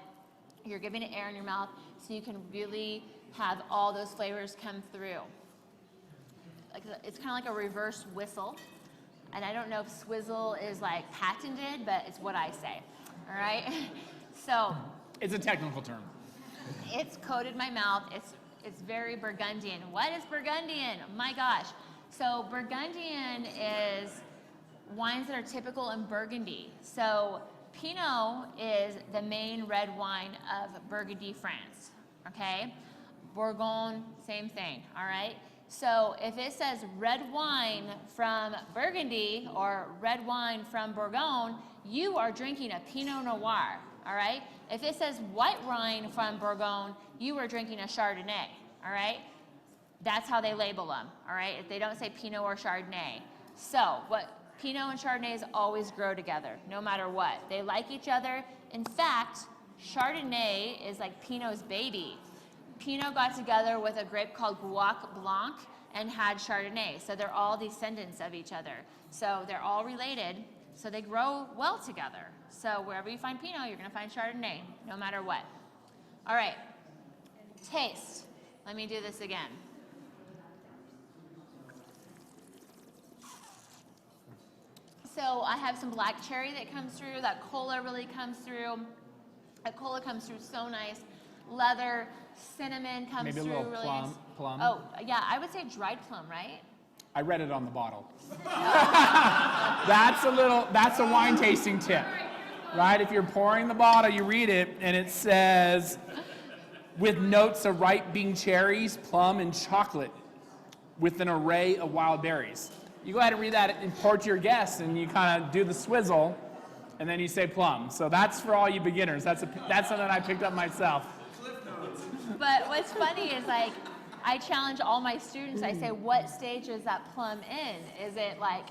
you're giving it air in your mouth so you can really have all those flavors come through. It's kind of like a reverse whistle. And I don't know if swizzle is like patented, but it's what I say. All right, so It's a technical term. it's coated my mouth. It's very Burgundian. What is Burgundian? My gosh. So Burgundian is wines that are typical in Burgundy. So Pinot is the main red wine of Burgundy, France. Okay, Bourgogne, same thing. All right. So if it says red wine from Burgundy or red wine from Bourgogne, you are drinking a Pinot Noir, all all right? If it says white wine from Bourgogne, you are drinking a Chardonnay, all right? That's how they label them, all right? If they don't say Pinot or Chardonnay. So Pinot and Chardonnays always grow together, no matter what. They like each other. In fact, Chardonnay is like Pinot's baby. Pinot got together with a grape called Guac Blanc and had Chardonnay. So they're all descendants of each other. So they're all related, so they grow well together. So wherever you find Pinot, you're gonna find Chardonnay, no matter what. All right, taste. Let me do this again. So I have some black cherry that comes through. That cola really comes through. That cola comes through so nice. Leather, cinnamon comes Maybe a through little really plum. nice. Plum. Oh, yeah, I would say dried plum, right? I read it on the bottle. That's a wine tasting tip, right? If you're pouring the bottle, you read it, and it says, with notes of ripe bean cherries, plum, and chocolate, with an array of wild berries. You go ahead and read that and pour it to your guests, and you kind of do the swizzle, and then you say plum. So that's for all you beginners. That's something I picked up myself. But what's funny is like, I challenge all my students. I say, what stage is that plum in? Is it like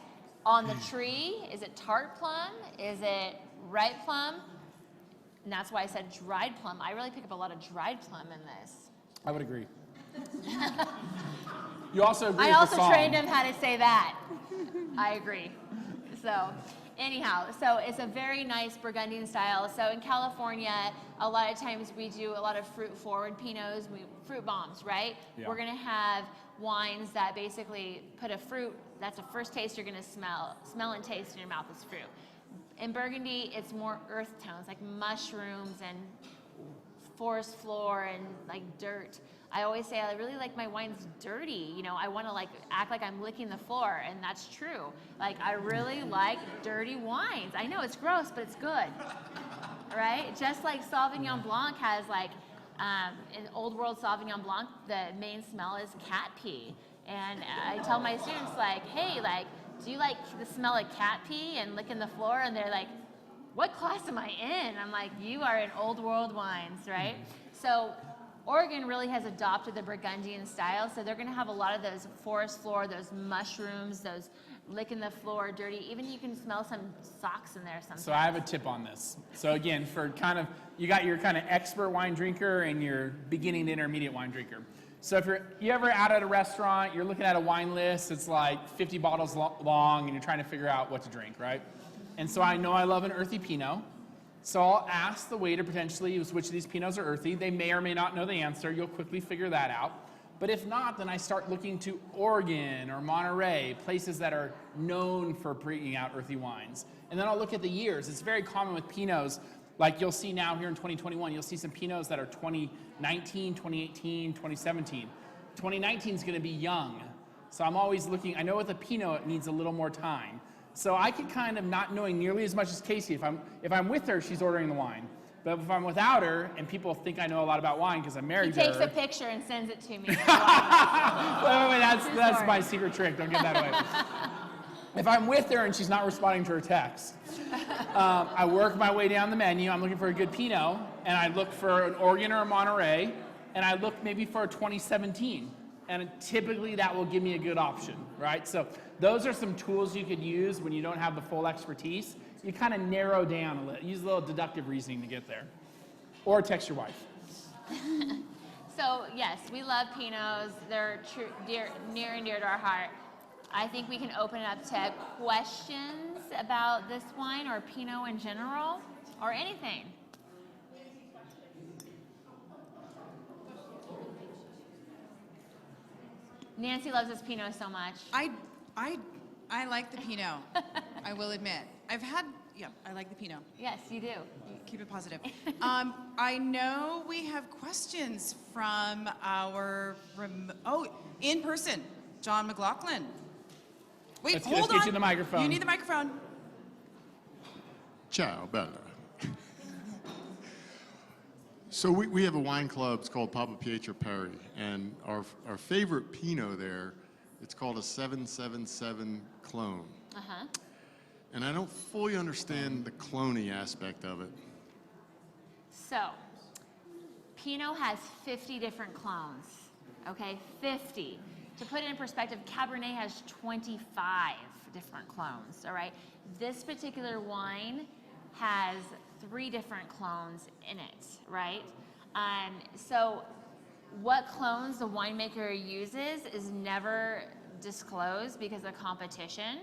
on the tree? Is it tart plum? Is it ripe plum? And that's why I said dried plum. I really pick up a lot of dried plum in this. I would agree. You also agree I with also the song. trained him how to say that. I agree. So anyhow, so it's a very nice Burgundian style. So in California, a lot of times we do a lot of fruit-forward Pinots, fruit bombs, right? Yeah. We're gonna have wines that basically put a fruit, that's the first taste you're gonna smell and taste in your mouth is fruit. In Burgundy, it's more earth tones, like mushrooms and forest floor and like dirt. I always say I really like my wines dirty. You know, I want to like act like I'm licking the floor, and that's true. Like I really like dirty wines. I know it's gross, but it's good, right? Just like Sauvignon Blanc has like, in Old World Sauvignon Blanc, the main smell is cat pee. And I tell my students like, hey, like, do you like the smell of cat pee and licking the floor? And they're like, what class am I in? I'm like, you are in Old World wines, right? So Oregon really has adopted the Burgundian style, so they're gonna have a lot of those forest floor, those mushrooms, those licking the floor, dirty. Even you can smell some socks in there sometimes. So I have a tip on this. So again, for kind of, you got your kind of expert wine drinker and your beginning to intermediate wine drinker. So if you ever out at a restaurant, you're looking at a wine list, it's like 50 bottles long, and you're trying to figure out what to drink, right? And so I know I love an earthy Pinot. So I'll ask the waiter potentially which of these Pinots are earthy. They may or may not know the answer. You'll quickly figure that out. But if not, then I start looking to Oregon or Monterey, places that are known for bringing out earthy wines. And then I'll look at the years. It's very common with Pinots. Like you'll see now here in 2021, you'll see some Pinots that are 2019, 2018, 2017. 2019 is going to be young. So I'm always looking. I know with a Pinot, it needs a little more time. So I can kind of, not knowing nearly as much as Casey, if I'm with her, she's ordering the wine. But if I'm without her, and people think I know a lot about wine because I'm married to her. He takes a picture and sends it to me. wait, that's my secret trick. Don't give that away. If I'm with her and she's not responding to her text, I work my way down the menu. I'm looking for a good Pinot, and I look for an Oregon or a Monterey, and I look maybe for a 2017. And typically that will give me a good option, right? So those are some tools you could use when you don't have the full expertise. You kind of narrow down a little, use a little deductive reasoning to get there. Or text your wife. So yes, we love Pinots. They're near and dear to our heart. I think we can open it up to questions about this wine or Pinot in general, or anything. Nancy loves this Pinot so much. I like the Pinot. I will admit. I like the Pinot. Yes, you do. Keep it positive. I know we have questions from our in person, John McLaughlin. Wait, Let's hold get on. you the microphone. You need the microphone. Ciao, Bella. So we have a wine club. It's called Papa Pietro Perry, and our favorite Pinot there, it's called a 777 clone. Uh-huh. And I don't fully understand the cloney aspect of it. So, Pinot has 50 different clones, okay? 50. To put it in perspective, Cabernet has 25 different clones, all right? This particular wine has 3 different clones in it, right? So what clones the winemaker uses is never disclosed because of competition,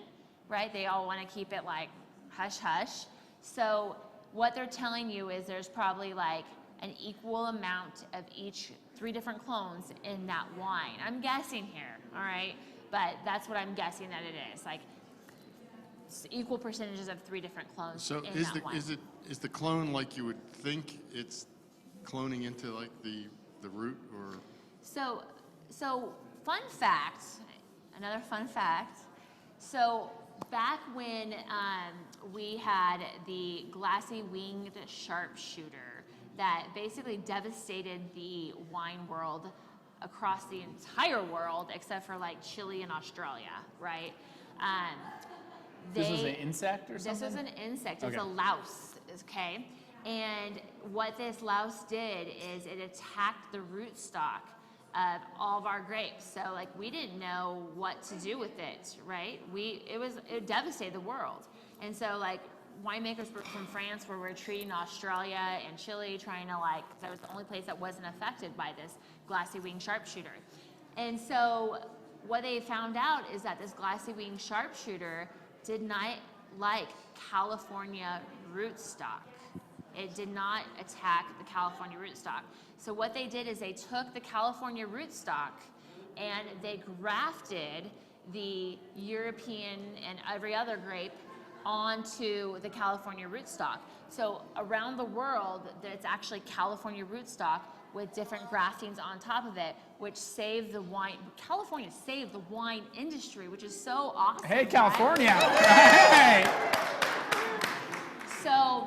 right? They all want to keep it like hush hush. So what they're telling you is there's probably like an equal amount of each 3 different clones in that wine. I'm guessing here, all right? But that's what I'm guessing that it is, like equal percentages of 3 different clones So in is that wine. is the clone like you would think it's cloning into like the root, or? So fun fact, another fun fact. So back when we had the glassy winged sharpshooter that basically devastated the wine world across the entire world except for like Chile and Australia, right? This was an insect or something? This was an insect. It's Okay. a louse, okay? And what this louse did is it attacked the rootstock of all of our grapes. So like we didn't know what to do with it, right? It devastated the world. And so like winemakers from France were treating Australia and Chile, trying to like, that was the only place that wasn't affected by this glassy wing sharpshooter. And so what they found out is that this glassy wing sharpshooter did not like California rootstock. It did not attack the California rootstock. So what they did is they took the California rootstock and they grafted the European and every other grape onto the California rootstock. So around the world, it's actually California rootstock with different graftings on top of it, which saved the wine. California saved the wine industry, which is so awesome. Hey, right? California! Hey! So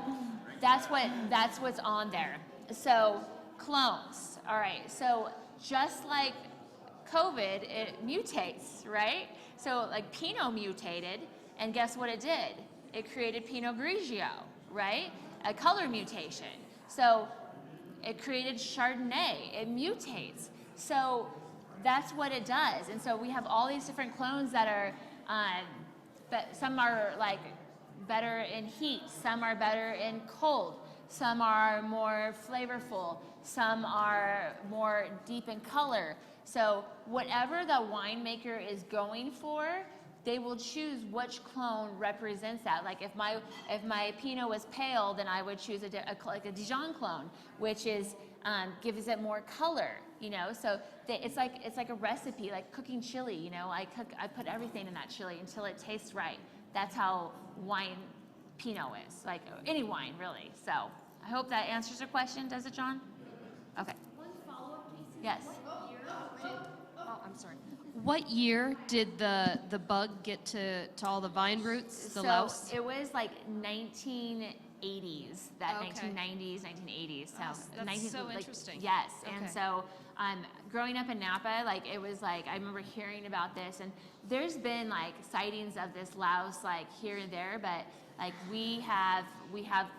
that's what's on there. So clones, all right. So just like COVID, it mutates, right? So like Pinot mutated, and guess what it did? It created Pinot Grigio, right? A color mutation. So it created Chardonnay, it mutates. So that's what it does. And so we have all these different clones that are, but some are like better in heat, some are better in cold, some are more flavorful, some are more deep in color. So whatever the winemaker is going for, they will choose which clone represents that. Like if my Pinot was pale, then I would choose like a Dijon clone, which is gives it more color, you know. So it's like a recipe, like cooking chili, you know. I put everything in that chili until it tastes right. That's how wine Pinot is, like any wine really. So I hope that answers your question. Does it, John? Okay. One follow-up, Casey. Yes. I'm sorry. What year did the bug get to all the vine roots, the louse? It was like 1980s, that Okay. 1990s, 1980s. So That's so interesting. Yes, and Okay. so growing up in Napa, like it was like I remember hearing about this, and there's been like sightings of this louse like here and there, but like we have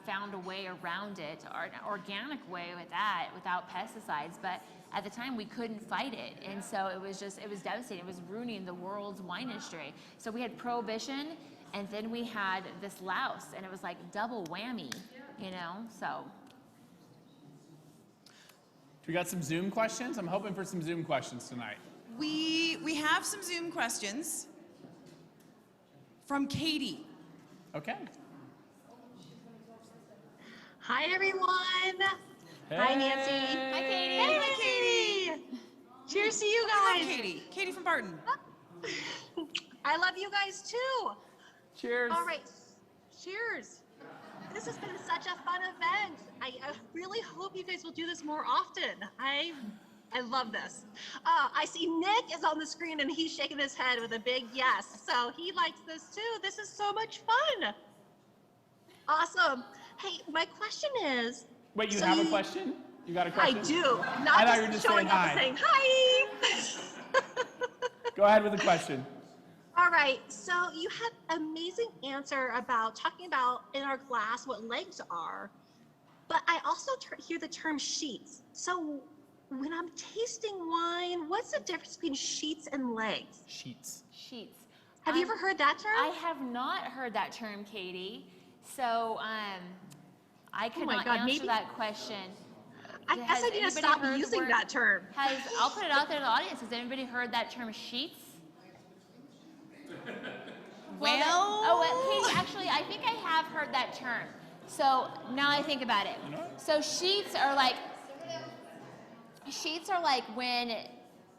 found a way around it, or an organic way with that, without pesticides, but at the time we couldn't fight it, and so it was devastating. It was ruining the world's wine industry. So we had prohibition, and then we had this louse, and it was like double whammy, you know. So We got some Zoom questions. I'm hoping for some Zoom questions tonight. We have some Zoom questions from Katie. Okay. Hi, everyone. Hi, Nancy. hi, Katie. Hey, Katie. Cheers to you I guys. love Katie. Katie from Barton. I love you guys too. Cheers. All right. Cheers. This has been such a fun event. I really hope you guys will do this more often. I love this. I see Nick is on the screen and he's shaking his head with a big yes. So he likes this too. This is so much fun. Awesome. Hey, my question is. Wait, you so have a question? You got a question? I do. I Not thought you were just just showing saying up hi. and saying hi. Go ahead with the question. All right, so you had an amazing answer about talking about in our glass what legs are. but I also hear the term sheets. So when I'm tasting wine, what's the difference between sheets and legs? Sheets. Sheets. Have you ever heard that term? I have not heard that term, Katie. So I could not answer that question. I guess I need to stop using that term. I'll put it out there in the audience. Has anybody heard that term sheets? Katie, actually, I think I have heard that term. So now I think about it. So sheets are like when,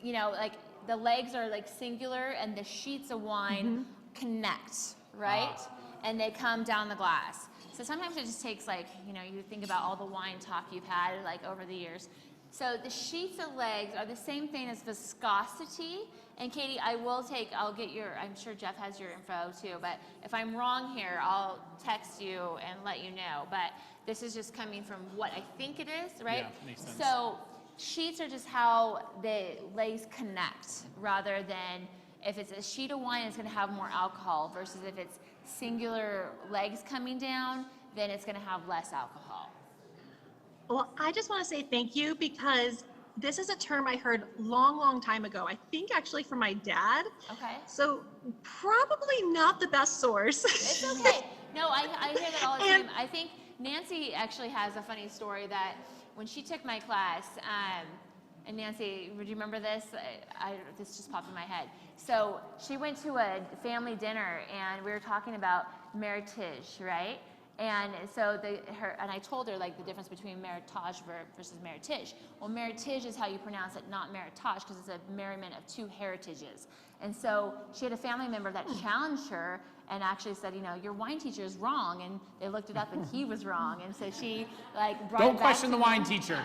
you know, like the legs are like singular and the sheets of wine connect, right? And they come down the glass. So sometimes it just takes like, you know, you think about all the wine talk you've had like over the years. So the sheets of legs are the same thing as viscosity. And Katie, I'll get your, I'm sure Jeff has your info too, but if I'm wrong here, I'll text you and let you know. But this is just coming from what I think it is, right? Yeah, makes sense. So sheets are just how the legs connect, rather than if it's a sheet of wine, it's gonna have more alcohol, versus if it's singular legs coming down, then it's gonna have less alcohol. Well, I just want to say thank you, because this is a term I heard long time ago. I think actually from my dad. Okay. So probably not the best source. It's okay. No, I hear that all the time. I think Nancy actually has a funny story that when she took my class, and Nancy, would you remember this? This just popped in my head. So she went to a family dinner and we were talking about meritage, right? And so I told her like the difference between meritage versus meritage. Well, meritage is how you pronounce it, not meritage, because it's a merriment of two heritages. And so she had a family member that challenged her and actually said, you know, your wine teacher is wrong. And they looked it up and he was wrong. And so she like brought Don't it back question to the me. wine teacher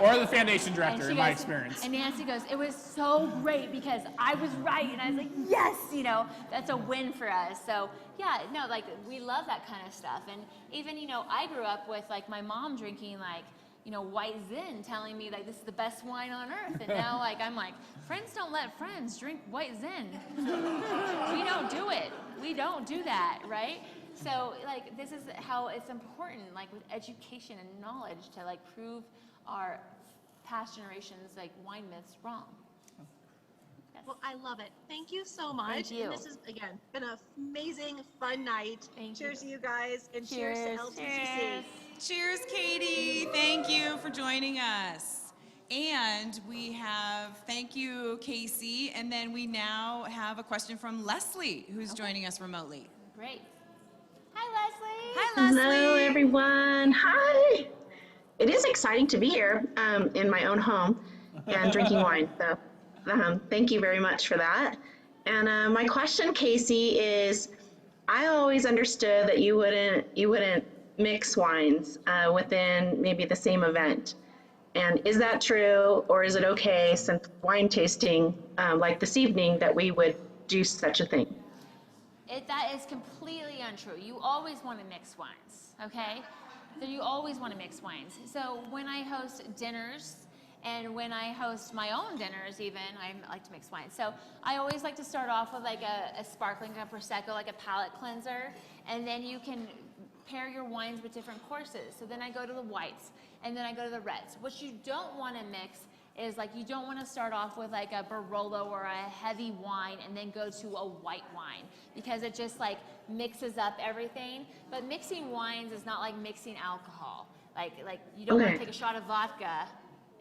or the foundation And director, she in my goes- experience. And Nancy goes, it was so great because I was right. And I was like, yes, you know, that's a win for us. So yeah, no, like we love that kind of stuff. And even, you know, I grew up with like my mom drinking like, you know, white Zin, telling me like this is the best wine on earth. And now like, I'm like, friends don't let friends drink white Zin. We don't do it. We don't do that, right? So like, this is how it's important, like with education and knowledge, to like prove our past generations like wine myths wrong. Yes. Well, I love it. Thank you so much. Thank you. And this has, again, been an amazing, fun night. Thank cheers you. to you guys, and cheers to LTCC. Cheers. Cheers, Katie. Thank you for joining us. And we have, thank you, Casey. And then we now have a question from Leslie, who's joining us remotely. Great. Hi, Leslie. Hi, Leslie. Hello, everyone. Hi. It is exciting to be here in my own home and drinking wine. So thank you very much for that. And my question, Casey, is I always understood that you wouldn't mix wines within maybe the same event. And is that true, or is it okay since wine tasting like this evening that we would do such a thing? That is completely untrue. You always want to mix wines, okay? So you always want to mix wines. So when I host dinners, and when I host my own dinners even, I like to mix wines. So I always like to start off with like a sparkling, a Prosecco, like a palate cleanser, and then you can pair your wines with different courses. So then I go to the whites, and then I go to the reds. What you don't want to mix is like, you don't want to start off with like a Barolo or a heavy wine and then go to a white wine, because it just like mixes up everything. But mixing wines is not like mixing alcohol. Like you don't want to take a shot of vodka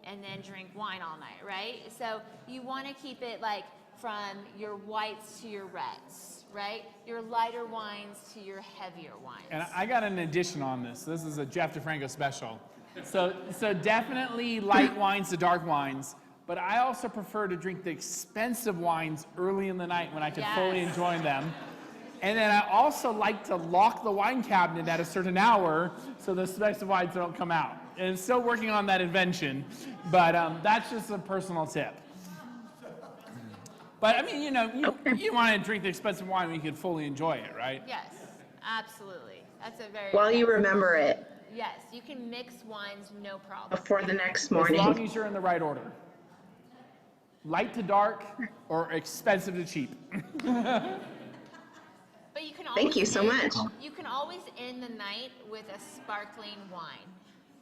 and then drink wine all night, right? So you want to keep it like from your whites to your reds, right? Your lighter wines to your heavier wines. And I got an addition on this. This is a Jeff Defranco special. So definitely light wines to dark wines, but I also prefer to drink the expensive wines early in the night when I can fully enjoy them. And then I also like to lock the wine cabinet at a certain hour so the expensive wines don't come out. And still working on that invention, but that's just a personal tip. But I mean, you know, you want to drink the expensive wine when you can fully enjoy it, right? Yes, absolutely. That's a very... While you remember it. Yes, you can mix wines, no problem. Before the next morning. As long as you're in the right order. Light to dark or expensive to cheap. But you can always Thank you so much. You can always end the night with a sparkling wine.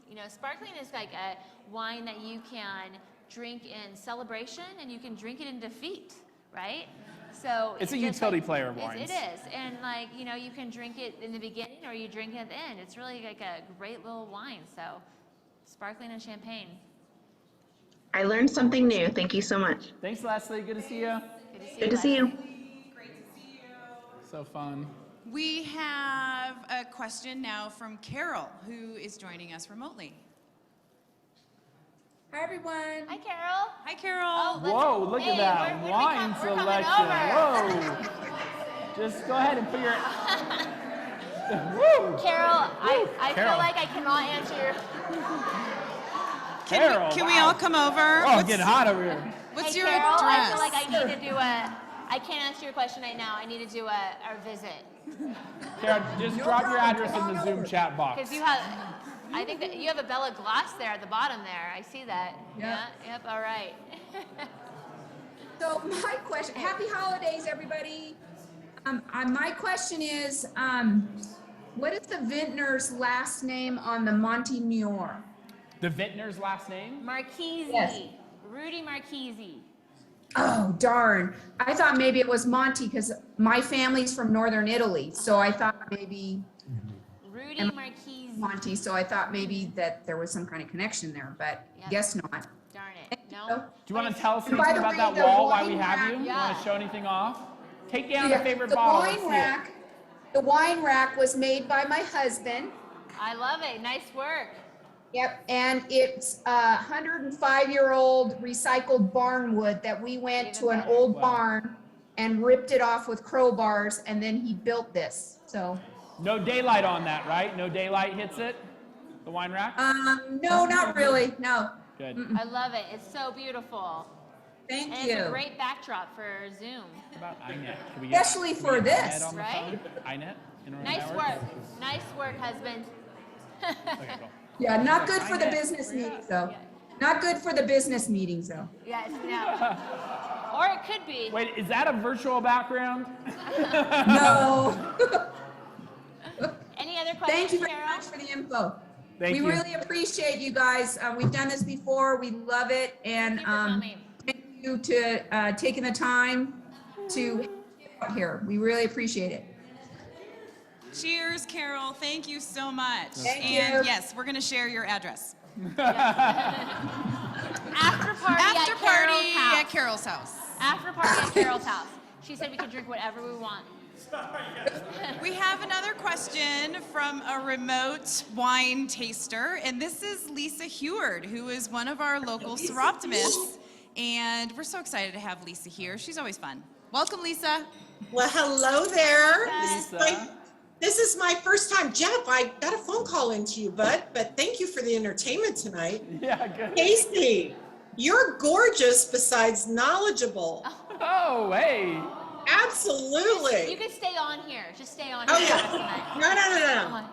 You know, sparkling is like a wine that you can drink in celebration and you can drink it in defeat, right? So It's a just utility like, player of wines. It is, and like, you know, you can drink it in the beginning or you drink it at the end. It's really like a great little wine. So sparkling and champagne. I learned something new. Thank you so much. Thanks, Leslie. Good to see you. Good to see you. So fun. We have a question now from Carol, who is joining us remotely. Hi, everyone. Hi, Carol. Hi, Carol. Oh, Whoa, look at that wine selection. Whoa. Just go ahead and put your. Woo. Carol, I Carol. feel like I cannot answer your. Carol, Can we all come over? Oh, it's getting hot over here. What's Hey, your Carol, address? I feel like I need to do I can't answer your question right now. I need to do a visit. Carol, just drop your address in the Zoom chat box. Because you have, I think that you have a Bella glass there at the bottom there. I see that. Yeah, yep, all right. So my question, happy holidays, everybody. My question is, what is the vintner's last name on the Montemure? The vintner's last name? Marchese. Yes. Rudy Marchese. Oh, darn. I thought maybe it was Monty because my family's from Northern Italy. So I thought maybe Rudy Marchese. Monty. So I thought maybe that there was some kind of connection there, but guess not. Darn it. No. Do you want to tell us And by anything the about way, that the wall while we wine have rack- you? You Yeah. want to show anything off? Take down Yeah, the favorite the bottle. wine rack. The wine rack was made by my husband. I love it. Nice work. Yep, and it's a 105-year-old recycled barn wood that we went to an old barn and ripped it off with crowbars, and then he built this. So, No daylight on that, right? No daylight hits it? The wine rack? no, not really. No. Good. I love it. It's so beautiful. Thank And you. it's a great backdrop for Zoom. What about iNet? Can we get- Especially can we for get this. iNet on the Right? phone? iNet? Internet Nice network? work. Nice work, husband. Okay, cool. Yeah, not good for the iNet. business meetings, though. Not good for the business meetings, though. Yes, no. Or it could be. Wait, is that a virtual background? No. Any other questions, Thank you very Carol? much for the info. Thank We you. really appreciate you guys. We've done this before. We love it. And Thank you for coming. thank you to taking the time to get out here. We really appreciate it. Cheers, Carol. Thank you so much. Thank and you. yes, we're going to share your address. After party After at party Carol's house. at Carol's house. After party at Carol's house. She said we could drink whatever we want. We have another question from a remote wine taster, and this is Lisa Heward, who is one of our local Seroptimists, and we're so excited to have Lisa here. She's always fun. Welcome, Lisa. Well, hello there. Lisa. This is my first time. Jeff, I got a phone call into you, bud, but thank you for the entertainment tonight. Yeah, good. Casey, you're gorgeous besides knowledgeable. Oh, hey. Absolutely. You could stay on here. Just stay on Oh, here yeah. tonight. No. Come on.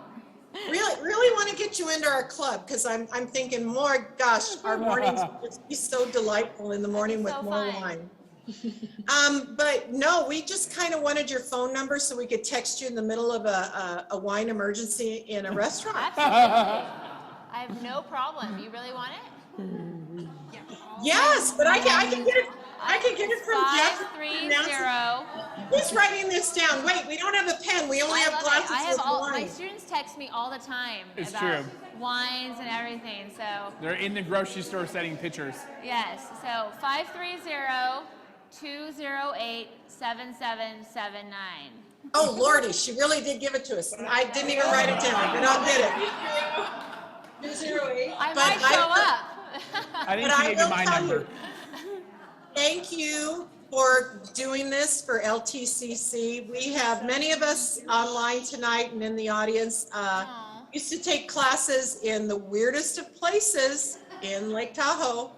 Really want to get you into our club because I'm thinking more, gosh, our mornings would be so delightful in the morning with so more fun. wine. But no, we just kind of wanted your phone number so we could text you in the middle of a wine emergency in a restaurant. Absolutely. I have no problem. You really want it? Yes, but I can get it. I can get it from Jeff. 530. He's writing this down. Wait, we don't have a pen. We only have love it. glasses I have with all my wine. students text me all the time It's about true. wines and everything. So They're in the grocery store setting pictures. yes. So 530-208-7779. Oh, Lordy, she really did give it to us. I didn't even write it down, but I'll get it. 208. I But might show up. I think But she I gave you will my tell number. you, thank you for doing this for LTCC. We have many of us online tonight and in the audience used to take classes in the weirdest of places in Lake Tahoe.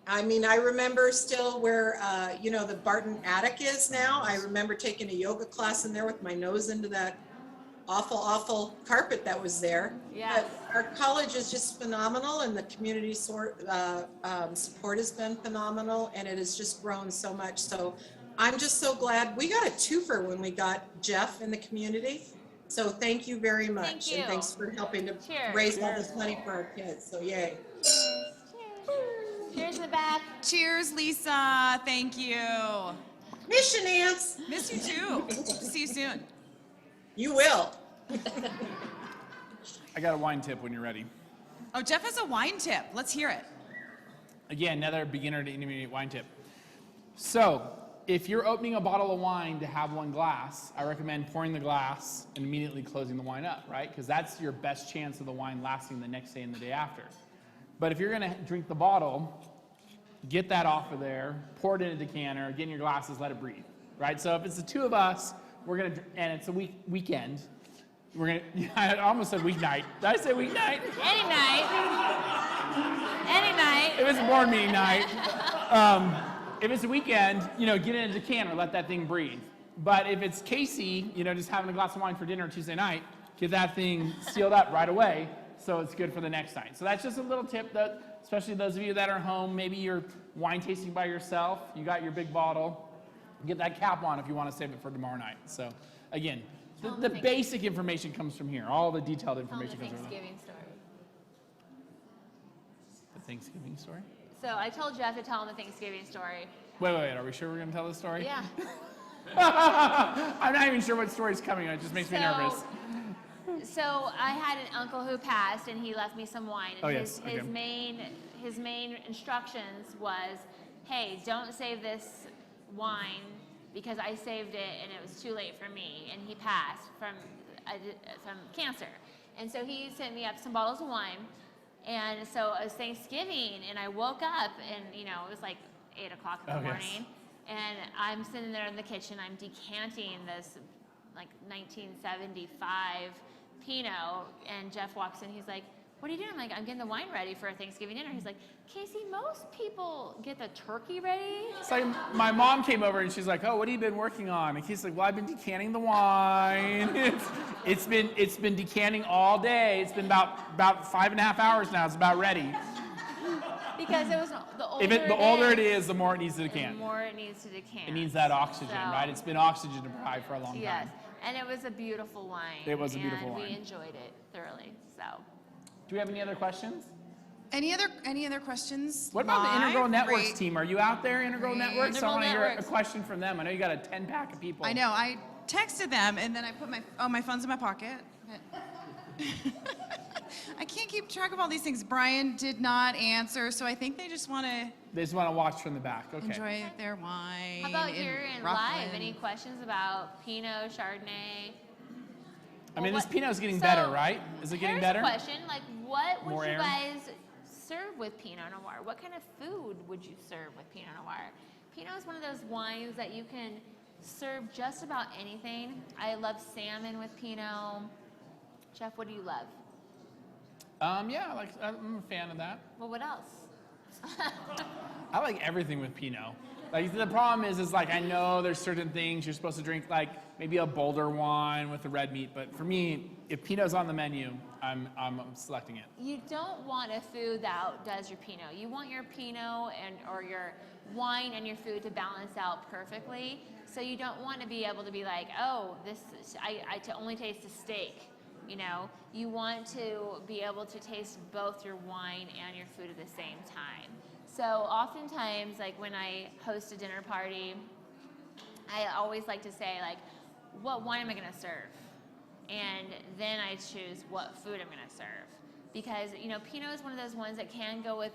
I mean, I remember still where, the Barton attic is now. I remember taking a yoga class in there with my nose into that awful carpet that was there. Yes. But our college is just phenomenal, and the community support has been phenomenal, and it has just grown so much. So I'm just so glad we got a twofer when we got Jeff in the community. So thank you very much. Thank you. And thanks for helping to Cheers. raise all this money for our kids. So yay. Cheers in the back. Cheers, Lisa. Thank you. Miss you, Nance. Miss you too. See you soon. You will. I got a wine tip when you're ready. Oh, Jeff has a wine tip. Let's hear it. Again, another beginner to intermediate wine tip. So, if you're opening a bottle of wine to have one glass, I recommend pouring the glass and immediately closing the wine up, right? Because that's your best chance of the wine lasting the next day and the day after. But if you're gonna drink the bottle, get that off of there, pour it in a decanter, get in your glasses, let it breathe, right? So if it's the two of us, we're gonna, and it's a weekend, we're gonna, I almost said weeknight. Did I say weeknight? Any night. Any night. If it's a board meeting night. If it's a weekend, you know, get in a decanter, let that thing breathe. But if it's Casey, you know, just having a glass of wine for dinner Tuesday night, get that thing sealed up right away so it's good for the next night. So that's just a little tip that, especially those of you that are home, maybe you're wine tasting by yourself, you got your big bottle, get that cap on if you want to save it for tomorrow night. So again, the basic information comes from here. All the detailed information comes from here. Thanksgiving story. The Thanksgiving story? So I told Jeff to tell him the Thanksgiving story. Wait, are we sure we're going to tell this story? Yeah. I'm not even sure what story's coming. It just makes me nervous. So I had an uncle who passed, and he left me some wine. And Oh, yes. Okay. his main instructions was, hey, don't save this wine because I saved it and it was too late for me. And he passed from cancer. And so he sent me up some bottles of wine. And so it was Thanksgiving, and I woke up, and you know, it was like 8 o'clock in the morning, and I'm sitting there in the kitchen, I'm decanting this like 1975 Pinot, and Jeff walks in, he's like, what are you doing? I'm like, I'm getting the wine ready for a Thanksgiving dinner. He's like, Casey, most people get the turkey ready. It's like my mom came over and she's like, oh, what have you been working on? And he's like, well, I've been decanting the wine. It's been decanting all day. It's been about 5.5 hours now. It's about ready. Because it was the older The older it is, the more it needs to decant. the more it needs to decant. It needs that oxygen, So- right? It's been oxygen deprived for a long Yes, time. and it was a beautiful wine. It was a beautiful and wine. we enjoyed it thoroughly, so. Do we have any other questions? Any other questions? What about the live? Integral Networks Great. team? Are you out there, Integral Great. Networks? I Integral want to hear a Networks. question from them. I know you got a 10-pack of people. I know. I texted them, and then I put my phone's in my pocket. I can't keep track of all these things. Brian did not answer, so I think they just want to They just want to watch from the back. Okay. enjoy their wine. How about here in live? Rockland. Any questions about Pinot, Chardonnay? I mean, this What- Pinot's getting so, better, right? Is it getting Here's better? a question, like what would More you air? guys serve with Pinot Noir? What kind of food would you serve with Pinot Noir? Pinot is one of those wines that you can serve just about anything. I love salmon with Pinot. Jeff, what do you love? Yeah, I'm a fan of that. Well, what else? I like everything with Pinot. Like the problem is like I know there's certain things you're supposed to drink, like maybe a bolder wine with the red meat. But for me, if Pinot's on the menu, I'm selecting it. You don't want a food that outdoes your Pinot. You want your Pinot or your wine and your food to balance out perfectly. So you don't want to be able to be like, oh, I only taste a steak. You know, you want to be able to taste both your wine and your food at the same time. So oftentimes, like when I host a dinner party, I always like to say, like, what wine am I going to serve? And then I choose what food I'm going to serve. Because, you know, Pinot is one of those ones that can go with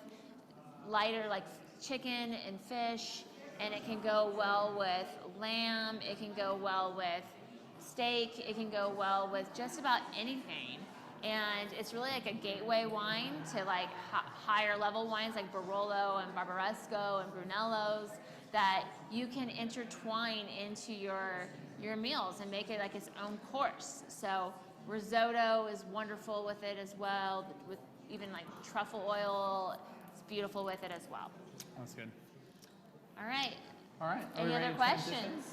lighter, like chicken and fish, and it can go well with lamb, it can go well with steak, it can go well with just about anything. And it's really like a gateway wine to like higher level wines like Barolo and Barbaresco and Brunellos that you can intertwine into your meals and make it like its own course. So risotto is wonderful with it as well, with even like truffle oil, it's beautiful with it as well. That's good. All right. All right. Are Any we other ready to transition? questions?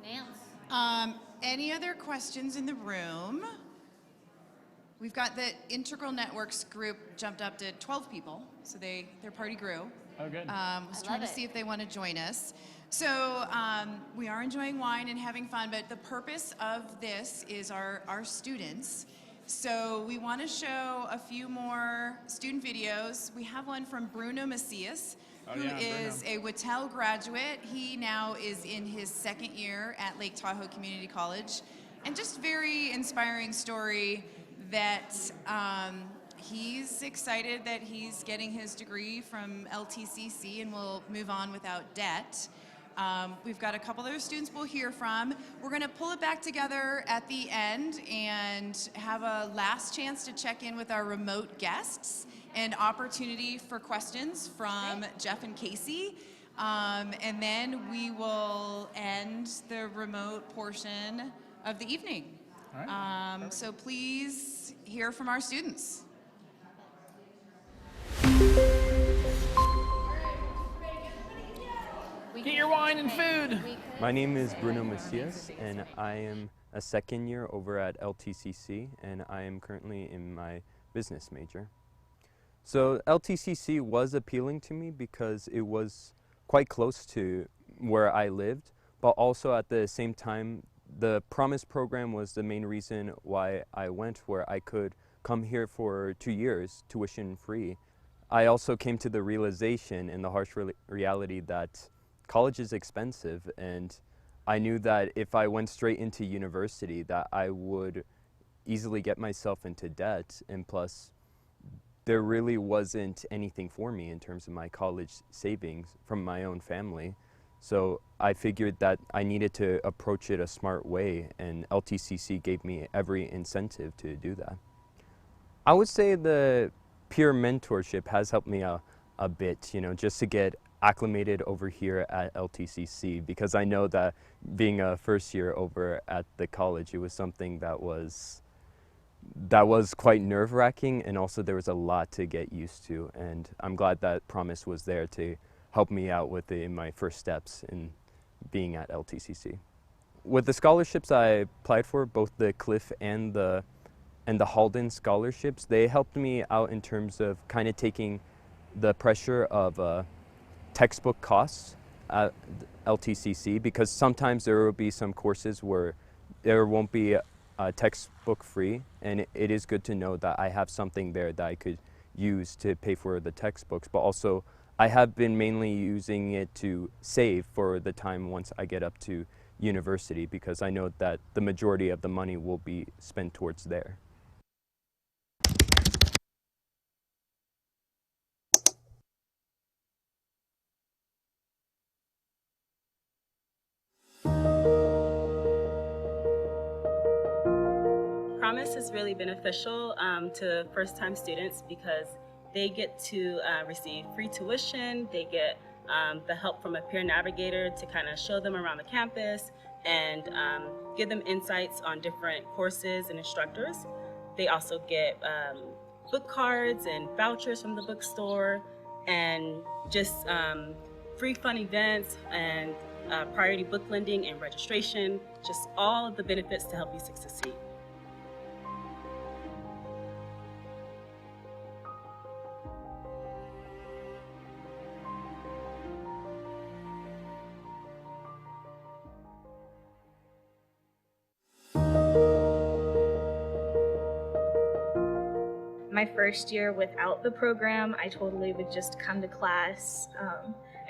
Nance? Any other questions in the room? We've got the Integral Networks group jumped up to 12 people, so their party grew. Oh, good. Was trying to see if they want to join us. So we are enjoying wine and having fun, but the purpose of this is our students. So we want to show a few more student videos. We have one from Bruno Macias, who is a Whittle graduate. He now is in his second year at Lake Tahoe Community College. And just very inspiring story that he's excited that he's getting his degree from Ltcc and will move on without debt. We've got a couple other students we'll hear from. We're going to pull it back together at the end and have a last chance to check in with our remote guests and opportunity for questions from Jeff and Casey. And then we will end the remote portion of the evening. All right. So please hear from our students. Get your wine and food. My name is Bruno Macias, and I am a second year over at Ltcc, and I am currently in my business major. So Ltcc was appealing to me because it was quite close to where I lived, but also at the same time, the Promise program was the main reason why I went, where I could come here for 2 years, tuition free. I also came to the realization and the harsh reality that college is expensive, and I knew that if I went straight into university that I would easily get myself into debt, and plus there really wasn't anything for me in terms of my college savings from my own family. So I figured that I needed to approach it a smart way, and Ltcc gave me every incentive to do that. I would say the peer mentorship has helped me a bit, you know, just to get acclimated over here at Ltcc, because I know that being a first year over at the college, it was something that was quite nerve-wracking, and also there was a lot to get used to, and I'm glad that Promise was there to help me out with in my first steps in being at Ltcc. With the scholarships I applied for, both the Cliff and the Halden scholarships, they helped me out in terms of kind of taking the pressure of textbook costs at Ltcc, because sometimes there will be some courses where there won't be textbook free, and it is good to know that I have something there that I could use to pay for the textbooks, but also I have been mainly using it to save for the time once I get up to university, because I know that the majority of the money will be spent towards there. Promise is really beneficial to first-time students because they get to receive free tuition, they get the help from a peer navigator to kind of show them around the campus and give them insights on different courses and instructors. They also get book cards and vouchers from the bookstore, and just free fun events and priority book lending and registration, just all of the benefits to help you succeed. My first year without the program, I totally would just come to class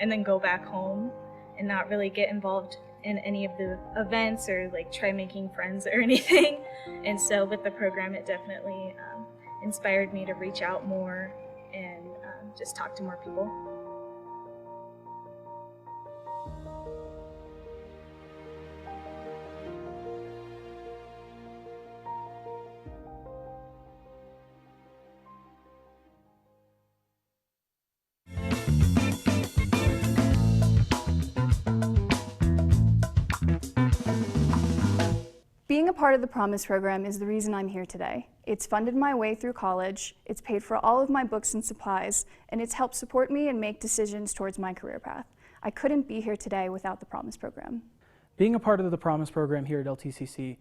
and then go back home and not really get involved in any of the events or like try making friends or anything. And so with the program, it definitely inspired me to reach out more and just talk to more people. Being a part of the Promise program is the reason I'm here today. It's funded my way through college, it's paid for all of my books and supplies, and it's helped support me and make decisions towards my career path. I couldn't be here today without the Promise program. Being a part of the Promise program here at Ltcc,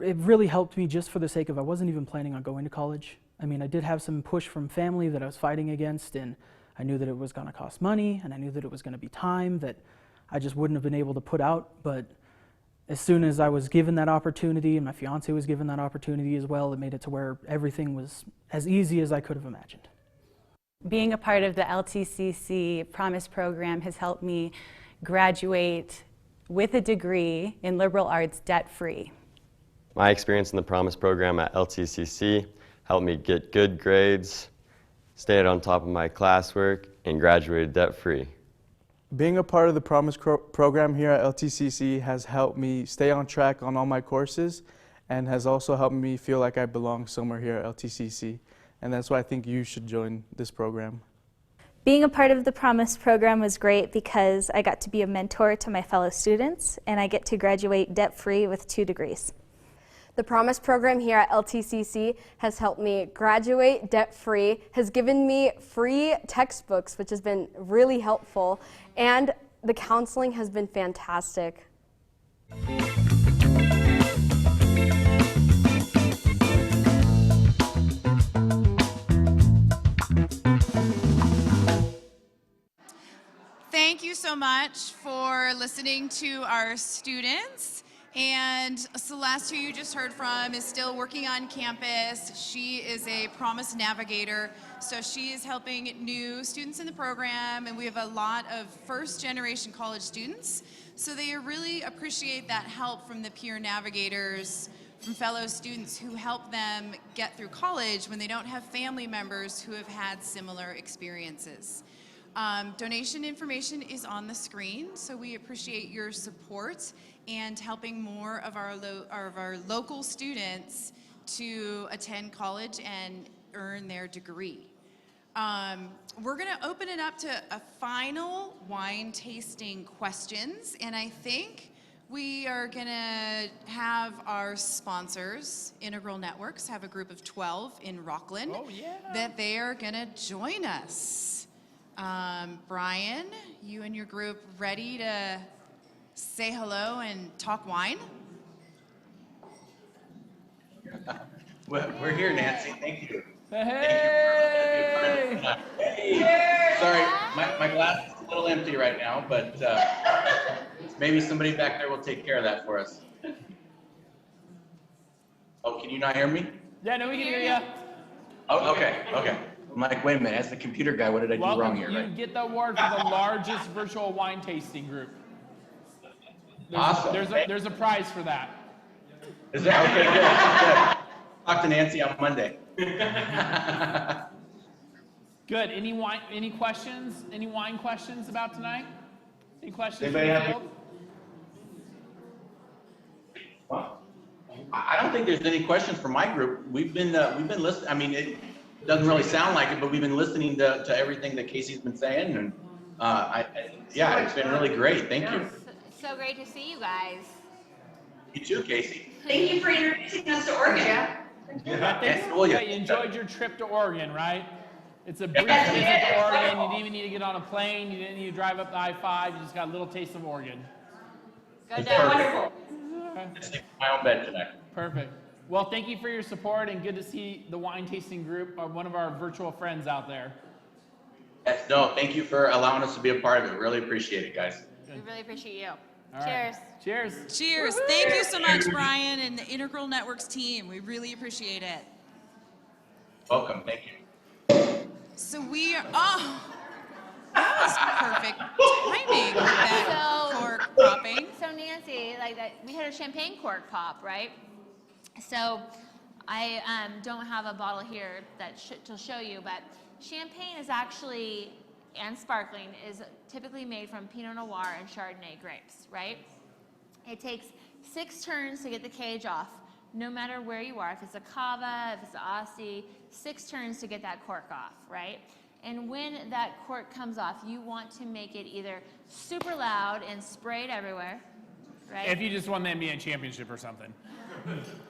it really helped me just for the sake of I wasn't even planning on going to college. I mean, I did have some push from family that I was fighting against, and I knew that it was going to cost money, and I knew that it was going to be time that I just wouldn't have been able to put out. But as soon as I was given that opportunity, and my fiance was given that opportunity as well, it made it to where everything was as easy as I could have imagined. Being a part of the Ltcc Promise program has helped me graduate with a degree in liberal arts debt-free. My experience in the Promise program at Ltcc helped me get good grades, stayed on top of my classwork, and graduated debt-free. Being a part of the Promise program here at Ltcc has helped me stay on track on all my courses and has also helped me feel like I belong somewhere here at Ltcc. And that's why I think you should join this program. Being a part of the Promise program was great because I got to be a mentor to my fellow students, and I get to graduate debt-free with 2 degrees. The Promise program here at Ltcc has helped me graduate debt-free, has given me free textbooks, which has been really helpful, and the counseling has been fantastic. Thank you so much for listening to our students. And Celeste, who you just heard from, is still working on campus. She is a Promise navigator, so she is helping new students in the program, and we have a lot of first-generation college students, so they really appreciate that help from the peer navigators, from fellow students who help them get through college when they don't have family members who have had similar experiences. Donation information is on the screen, so we appreciate your support and helping more of our local students to attend college and earn their degree. We're going to open it up to a final wine tasting questions, and I think we are going to have our sponsors, Integral Networks, have a group of 12 in Rockland that they are going to join us. Brian, you and your group ready to say hello and talk wine? We're here, Nancy. Thank you. Hey! Hey! Sorry, my glass is a little empty right now, but maybe somebody back there will take care of that for us. Oh, can you not hear me? Yeah, no, we can hear you. Oh, okay. I'm like, wait a minute, as the computer guy, what did I do wrong here? You get the award for the largest virtual wine tasting group. Awesome. There's a prize for that. Is that okay? Good. Talk to Nancy on Monday. Good. Any questions? Any wine questions about tonight? Any questions Anybody from the have field? Well, I don't think there's any questions for my group. We've been listening. I mean, it doesn't really sound like it, but we've been listening to everything that Casey's been saying, and yeah, it's been really great. Thank you. So great to see you guys. You too, Casey. Thank you for introducing us to Oregon. Yeah. You enjoyed your trip to Oregon, right? It's a brief visit to Oregon. You didn't even need to get on a plane. You didn't need to drive up the I-5. You just got a little taste of Oregon. Go down. Wonderful. I sleep in my own bed tonight. Perfect. Well, thank you for your support, and good to see the wine tasting group, one of our virtual friends out there. Yes, no, thank you for allowing us to be a part of it. Really appreciate it, guys. We really appreciate you. All right. Cheers. Cheers. Cheers. Thank you so much, Brian, and the Integral Networks team. We really appreciate it. Welcome. Thank you. So we are, that was perfect timing with that cork popping. So Nancy, like that, we had a champagne cork pop, right? So I don't have a bottle here that to show you, but champagne is actually, and sparkling, is typically made from Pinot Noir and Chardonnay grapes, right? It takes 6 turns to get the cage off, no matter where you are. If it's a Cava, if it's an Aussie, 6 turns to get that cork off, right? And when that cork comes off, you want to make it either super loud and sprayed everywhere, right? If you just won the NBA championship or something.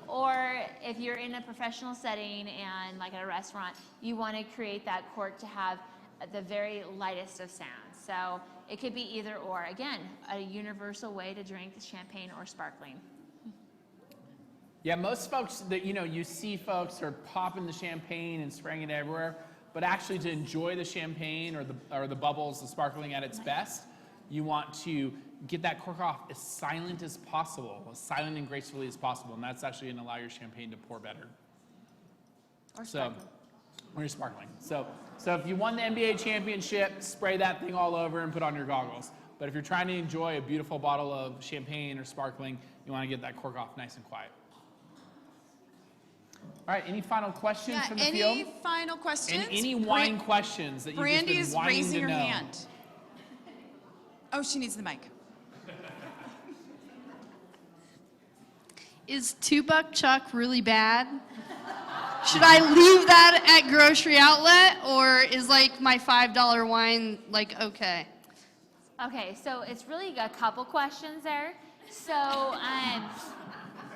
Or if you're in a professional setting and like at a restaurant, you want to create that cork to have the very lightest of sounds. So it could be either or. Again, a universal way to drink champagne or sparkling. Yeah, most folks that you see folks are popping the champagne and spraying it everywhere. but actually to enjoy the champagne or the bubbles, the sparkling at its best, you want to get that cork off as silent as possible, as silent and gracefully as possible, and that's actually going to allow your champagne to pour better. Or sparkling. Or you're sparkling. So if you won the NBA championship, spray that thing all over and put on your goggles. But if you're trying to enjoy a beautiful bottle of champagne or sparkling, you want to get that cork off nice and quiet. All right, any final questions from the field? Any final questions? And any wine questions that you've Brandy just is been wanting raising to her know? hand. Oh, she needs the mic. Is $2 Chuck really bad? Should I leave that at grocery outlet, or is like my $5 wine like okay? Okay, so it's really a couple questions there. So,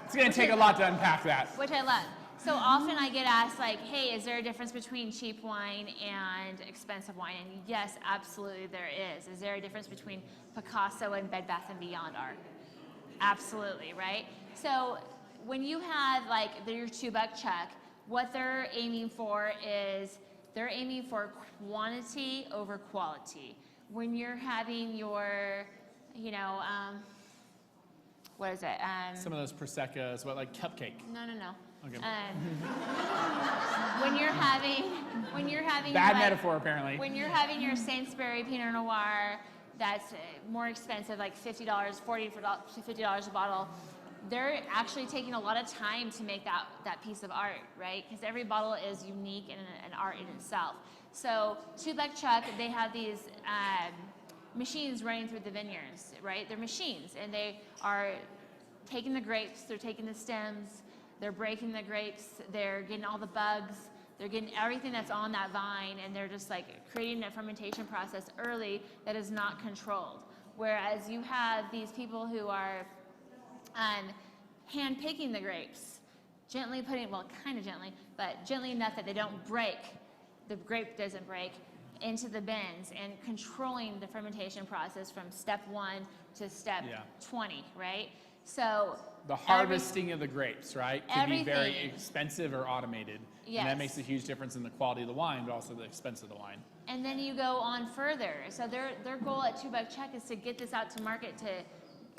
It's going to take a lot to unpack that. which I love. So often I get asked like, hey, is there a difference between cheap wine and expensive wine? And yes, absolutely there is. Is there a difference between Picasso and Bed Bath & Beyond art? Absolutely, right? So when you have like your $2 Chuck, what they're aiming for is they're aiming for quantity over quality. When you're having your, what is it? Some of those Prosecco's, like cupcake? No. Okay. When you're having Bad like, metaphor, apparently. When you're having your Sainsbury Pinot Noir, that's more expensive, like $50, $40 to $50 a bottle. They're actually taking a lot of time to make that piece of art, right? Because every bottle is unique and an art in itself. So $2 Chuck, they have these machines running through the vineyards, right? They're machines, and they are taking the grapes, they're taking the stems, they're breaking the grapes, they're getting all the bugs, they're getting everything that's on that vine, and they're just like creating a fermentation process early that is not controlled. Whereas you have these people who are hand picking the grapes, gently putting, well, kind of gently, but gently enough that they don't break, the grape doesn't break, into the bins, and controlling the fermentation process from step 1 to step 20, right? So the harvesting of the grapes, right, can be very everything. expensive or automated. Yes. And that makes a huge difference in the quality of the wine, but also the expense of the wine. And then you go on further. So their goal at $2 Chuck is to get this out to market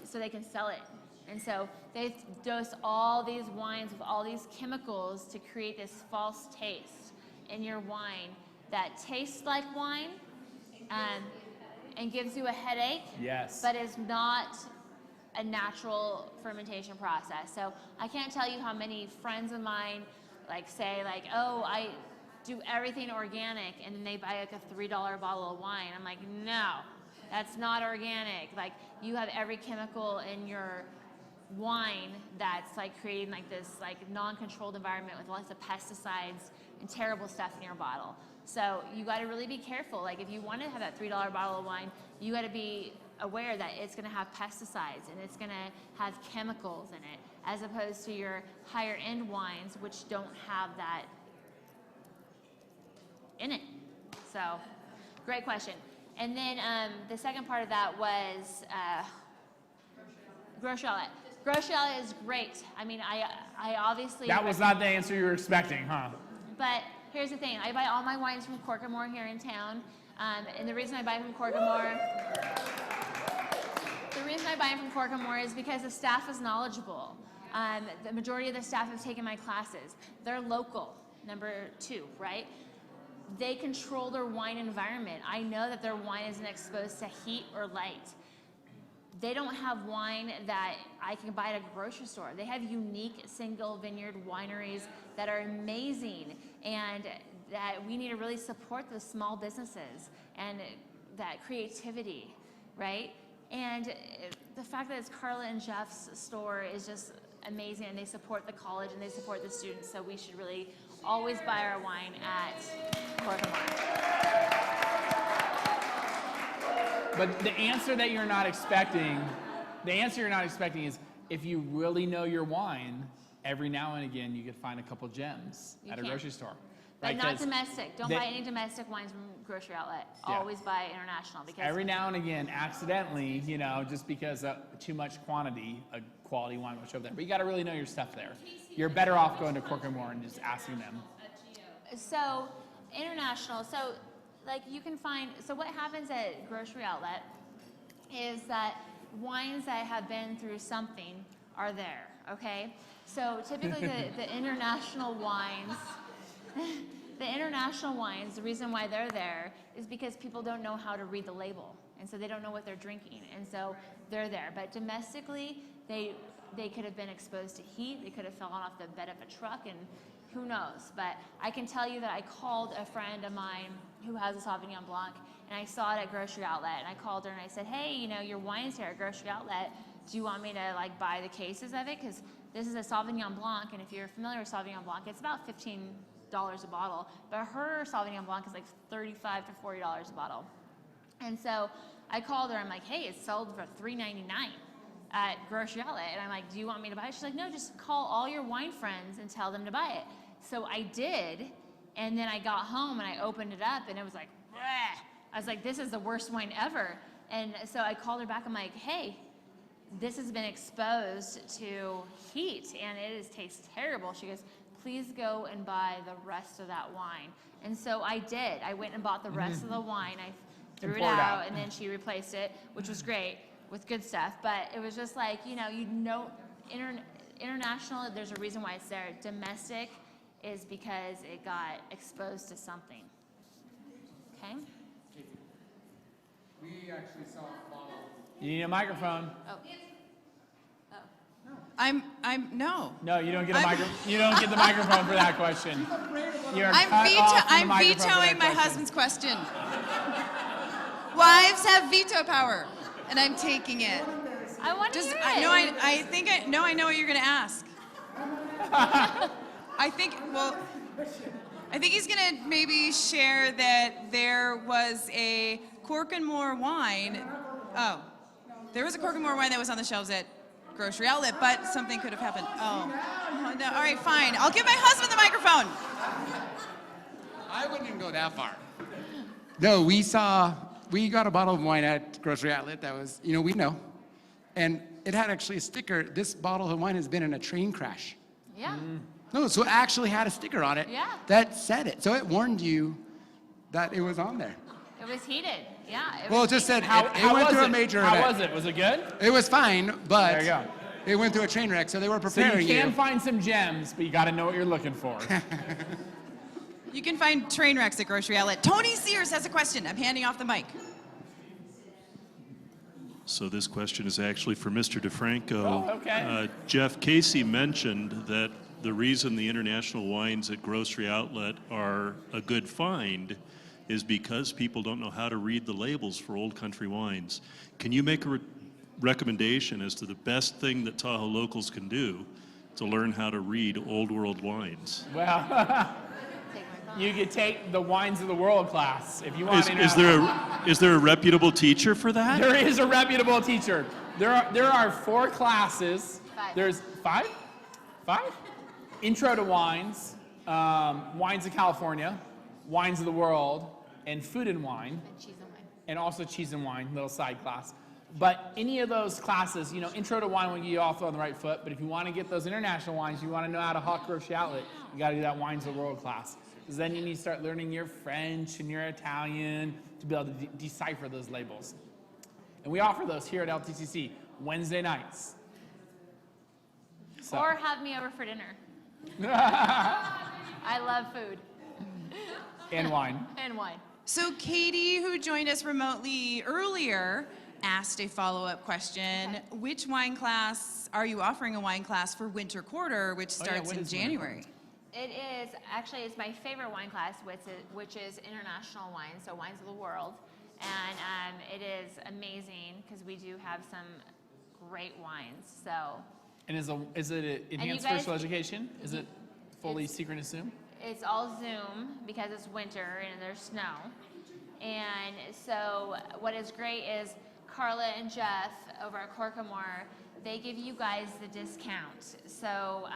so they can sell it. And so they dose all these wines with all these chemicals to create this false taste in your wine that tastes like wine and gives you a headache, yes, but is not a natural fermentation process. So I can't tell you how many friends of mine say oh, I do everything organic, and then they buy like a $3 bottle of wine. I'm like, no, that's not organic. Like, you have every chemical in your wine that's creating this non-controlled environment with lots of pesticides and terrible stuff in your bottle. So you got to really be careful. If you want to have that $3 bottle of wine, you got to be aware that it's going to have pesticides and it's going to have chemicals in it, as opposed to your higher end wines, which don't have that in it. So, great question. And then the second part of that was grocery outlet. Grocery outlet is great. I mean, I obviously... That was not the answer you were expecting, huh? But here's the thing. I buy all my wines from Corkamore here in town. And the reason I buy from Corkamore... The reason I buy them from Corkamore is because the staff is knowledgeable. The majority of the staff have taken my classes. They're local, number 2, right? They control their wine environment. I know that their wine isn't exposed to heat or light. They don't have wine that I can buy at a grocery store. They have unique single vineyard wineries that are amazing, and that we need to really support the small businesses and that creativity, right? And the fact that it's Carla and Jeff's store is just amazing, and they support the college and they support the students, so we should really always buy our wine at Corkamore. But the answer that you're not expecting, is if you really know your wine, every now and again you could find a couple gems at a grocery store. But right? not domestic. Don't buy any domestic wines from grocery outlet. Yeah. Always buy international, because Every now and again, accidentally, just because of too much quantity, a quality wine will show up there. But you got to really know your stuff there. You're better off going to Corkamore and just asking them. So International. So, like, you can find. So what happens at grocery outlet is that wines that have been through something are there. Okay. So typically the international wines. The international wines, the reason why they're there is because people don't know how to read the label. And so they don't know what they're drinking. And so they're there. But domestically, they could have been exposed to heat. They could have fallen off the bed of a truck, and who knows. But I can tell you that I called a friend of mine who has a Sauvignon Blanc, and I saw it at grocery outlet. And I called her and I said, hey, you know, your wine's here at grocery outlet. Do you want me to like buy the cases of it? Because this is a Sauvignon Blanc, and if you're familiar with Sauvignon Blanc, it's about $15 a bottle. But her Sauvignon Blanc is like $35 to $40 a bottle. And so I called her. I'm like, hey, it's sold for $3.99 at grocery outlet. And I'm like, do you want me to buy it? She's like, no, just call all your wine friends and tell them to buy it. So I did. And then I got home and I opened it up and it was like, bleh. I was like, this is the worst wine ever. And so I called her back. I'm like, hey, this has been exposed to heat and it tastes terrible. She goes, please go and buy the rest of that wine. And so I did. I went and bought the rest of the wine. I threw it out, and then she replaced it, which was great with good stuff. But it was just like, you know, international, there's a reason why it's there. Domestic is because it got exposed to something. Okay? We actually saw a bottle. You need a microphone. Oh. No. No, you don't get a microphone. You don't get the microphone for that question. I'm vetoing my husband's question. Wives have veto power, and I'm taking it. I want to hear it. I know what you're going to ask. I think he's going to maybe share that there was a Cork and More wine. Oh, there was a Cork and More wine that was on the shelves at grocery outlet, but something could have happened. Oh, no. All right, fine. I'll give my husband the microphone. I wouldn't even go that far. No, we got a bottle of wine at grocery outlet that was, we know. And it had actually a sticker. This bottle of wine has been in a train crash. Yeah. No, so it actually had a sticker on it that said it. So it warned you that it was on there. It was heated. Yeah. It just said it went through a major event. How was it? Was it good? It was fine, but there you go. It went through a train wreck, so they were So preparing you can find some gems, but you got to know what you're looking for. You can find train wrecks at grocery outlet. Tony Sears has a question. I'm handing off the mic. So this question is actually for Mr. Defranco. Oh, okay. Jeff Casey mentioned that the reason the international wines at grocery outlet are a good find is because people don't know how to read the labels for old country wines. Can you make a recommendation as to the best thing that Tahoe locals can do to learn how to read old world wines? Well, you could take the Wines of the World class if you want. Is there a reputable teacher for that? There is a reputable teacher. There are 4 classes. There's 5? Intro to Wines, Wines of California, Wines of the World, and Food and Wine. And cheese and wine. And also cheese and wine, little side class. But any of those classes, intro to wine will get you off on the right foot. But if you want to get those international wines, you want to know how to hawk grocery outlet, you got to do that Wines of the World class. Because then you need to start learning your French and your Italian to be able to decipher those labels. And we offer those here at Ltcc Wednesday nights. Or have me over for dinner. I love food. And wine. And wine. So Katie, who joined us remotely earlier, asked a follow-up question. Which wine class are you offering a wine class for winter quarter, which starts in January? It is, actually, it's my favorite wine class, which is international wine, so Wines of the World. And it is amazing because we do have some great wines, so. And is it enhanced special education? Is it fully secret and Zoom? It's all Zoom because it's winter and there's snow. And so what is great is Carla and Jeff over at Cork and More, they give you guys the discount so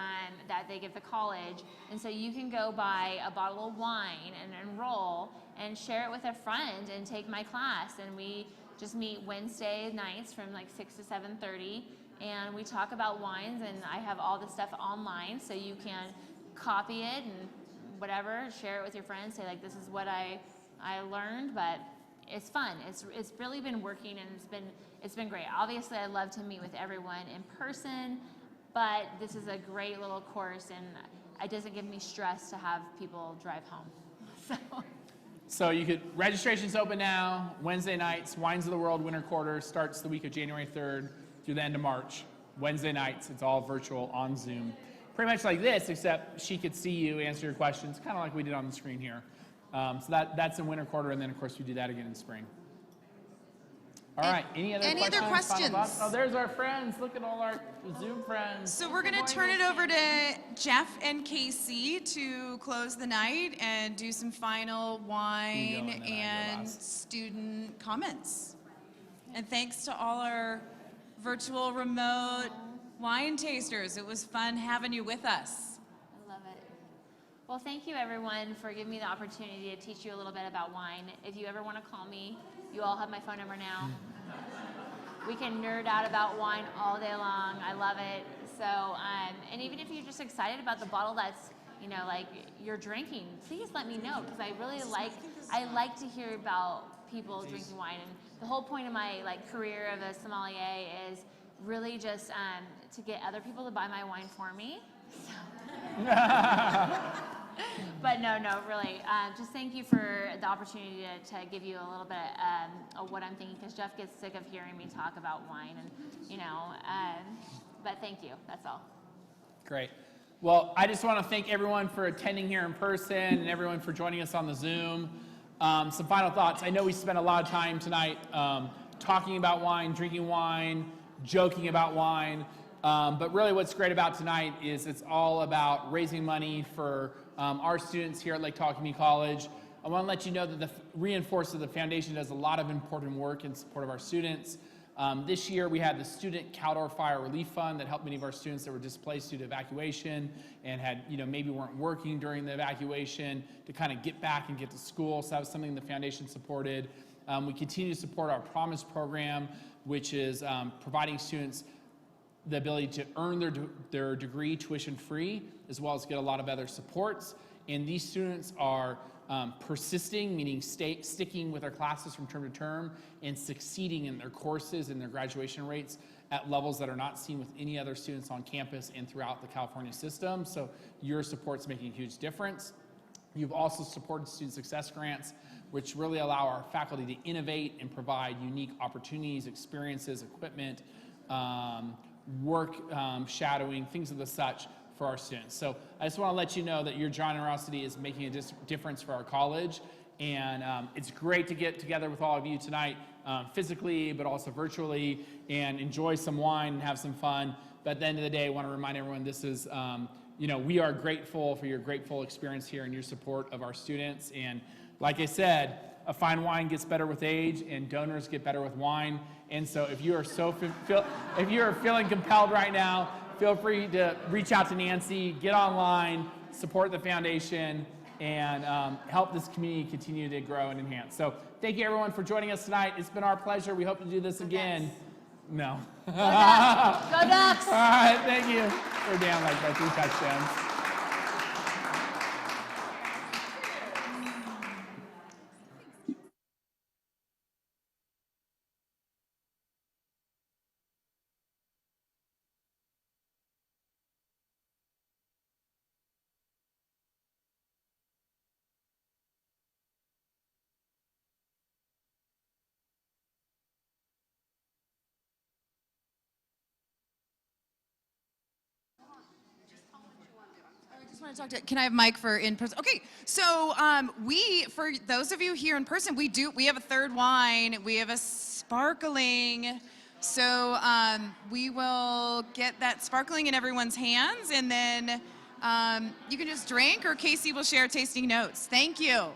that they give the college. And so you can go buy a bottle of wine and enroll and share it with a friend and take my class. And we just meet Wednesday nights from like 6 to 7:30. And we talk about wines, and I have all the stuff online so you can copy it and whatever, share it with your friends, say like, this is what I learned, but it's fun. It's really been working, and it's been great. Obviously, I love to meet with everyone in person, but this is a great little course, and it doesn't give me stress to have people drive home. So registration's open now, Wednesday nights, Wines of the World Winter Quarter starts the week of January 3rd through the end of March. Wednesday nights, it's all virtual on Zoom. Pretty much like this, except she could see you, answer your questions, kind of like we did on the screen here. So that's in Winter Quarter, and then of course we do that again in spring. All right, any other questions? Final thoughts? Oh, there's our friends. Look at all our Zoom friends. So we're going to turn it over to Jeff and Casey to close the night and do some final wine and student comments. And thanks to all our virtual remote wine tasters. It was fun having you with us. I love it. Well, thank you everyone for giving me the opportunity to teach you a little bit about wine. If you ever want to call me, you all have my phone number now. We can nerd out about wine all day long. I love it. So, and even if you're just excited about the bottle that's, like you're drinking, please let me know, because I really like to hear about people drinking wine. And the whole point of my career of a sommelier is really just to get other people to buy my wine for me. So. But no, really, just thank you for the opportunity to give you a little bit of what I'm thinking, because Jeff gets sick of hearing me talk about wine, and but thank you, that's all. Great. Well, I just want to thank everyone for attending here in person and everyone for joining us on the Zoom. Some final thoughts. I know we spent a lot of time tonight talking about wine, drinking wine, joking about wine, but really what's great about tonight is it's all about raising money for our students here at Lake Tahoe Community College. I want to let you know that reinforce that the foundation does a lot of important work in support of our students. This year we had the Student Caldor Fire Relief Fund that helped many of our students that were displaced due to evacuation and had, maybe weren't working during the evacuation to kind of get back and get to school. So that was something the foundation supported. We continue to support our Promise program, which is providing students the ability to earn their degree tuition free, as well as get a lot of other supports. And these students are persisting, meaning sticking with their classes from term to term and succeeding in their courses and their graduation rates at levels that are not seen with any other students on campus and throughout the California system. So your support's making a huge difference. You've also supported student success grants, which really allow our faculty to innovate and provide unique opportunities, experiences, equipment, work shadowing, things of the such for our students. So I just want to let you know that your generosity is making a difference for our college, and it's great to get together with all of you tonight, physically but also virtually, and enjoy some wine and have some fun. But at the end of the day, I want to remind everyone this is, we are grateful for your grateful experience here and your support of our students. And like I said, a fine wine gets better with age, and donors get better with wine. And so if you are if you are feeling compelled right now, feel free to reach out to Nancy, get online, support the foundation, and help this community continue to grow and enhance. So thank you everyone for joining us tonight. It's been our pleasure. We hope to do this again. No. Go Ducks! Go Ducks! All right, thank you. We're down like by 3 touchdowns. Can I have Mike for in person? Okay, so for those of you here in person, we have a third wine. We have a sparkling. So we will get that sparkling in everyone's hands, and then you can just drink, or Casey will share tasting notes. Thank you.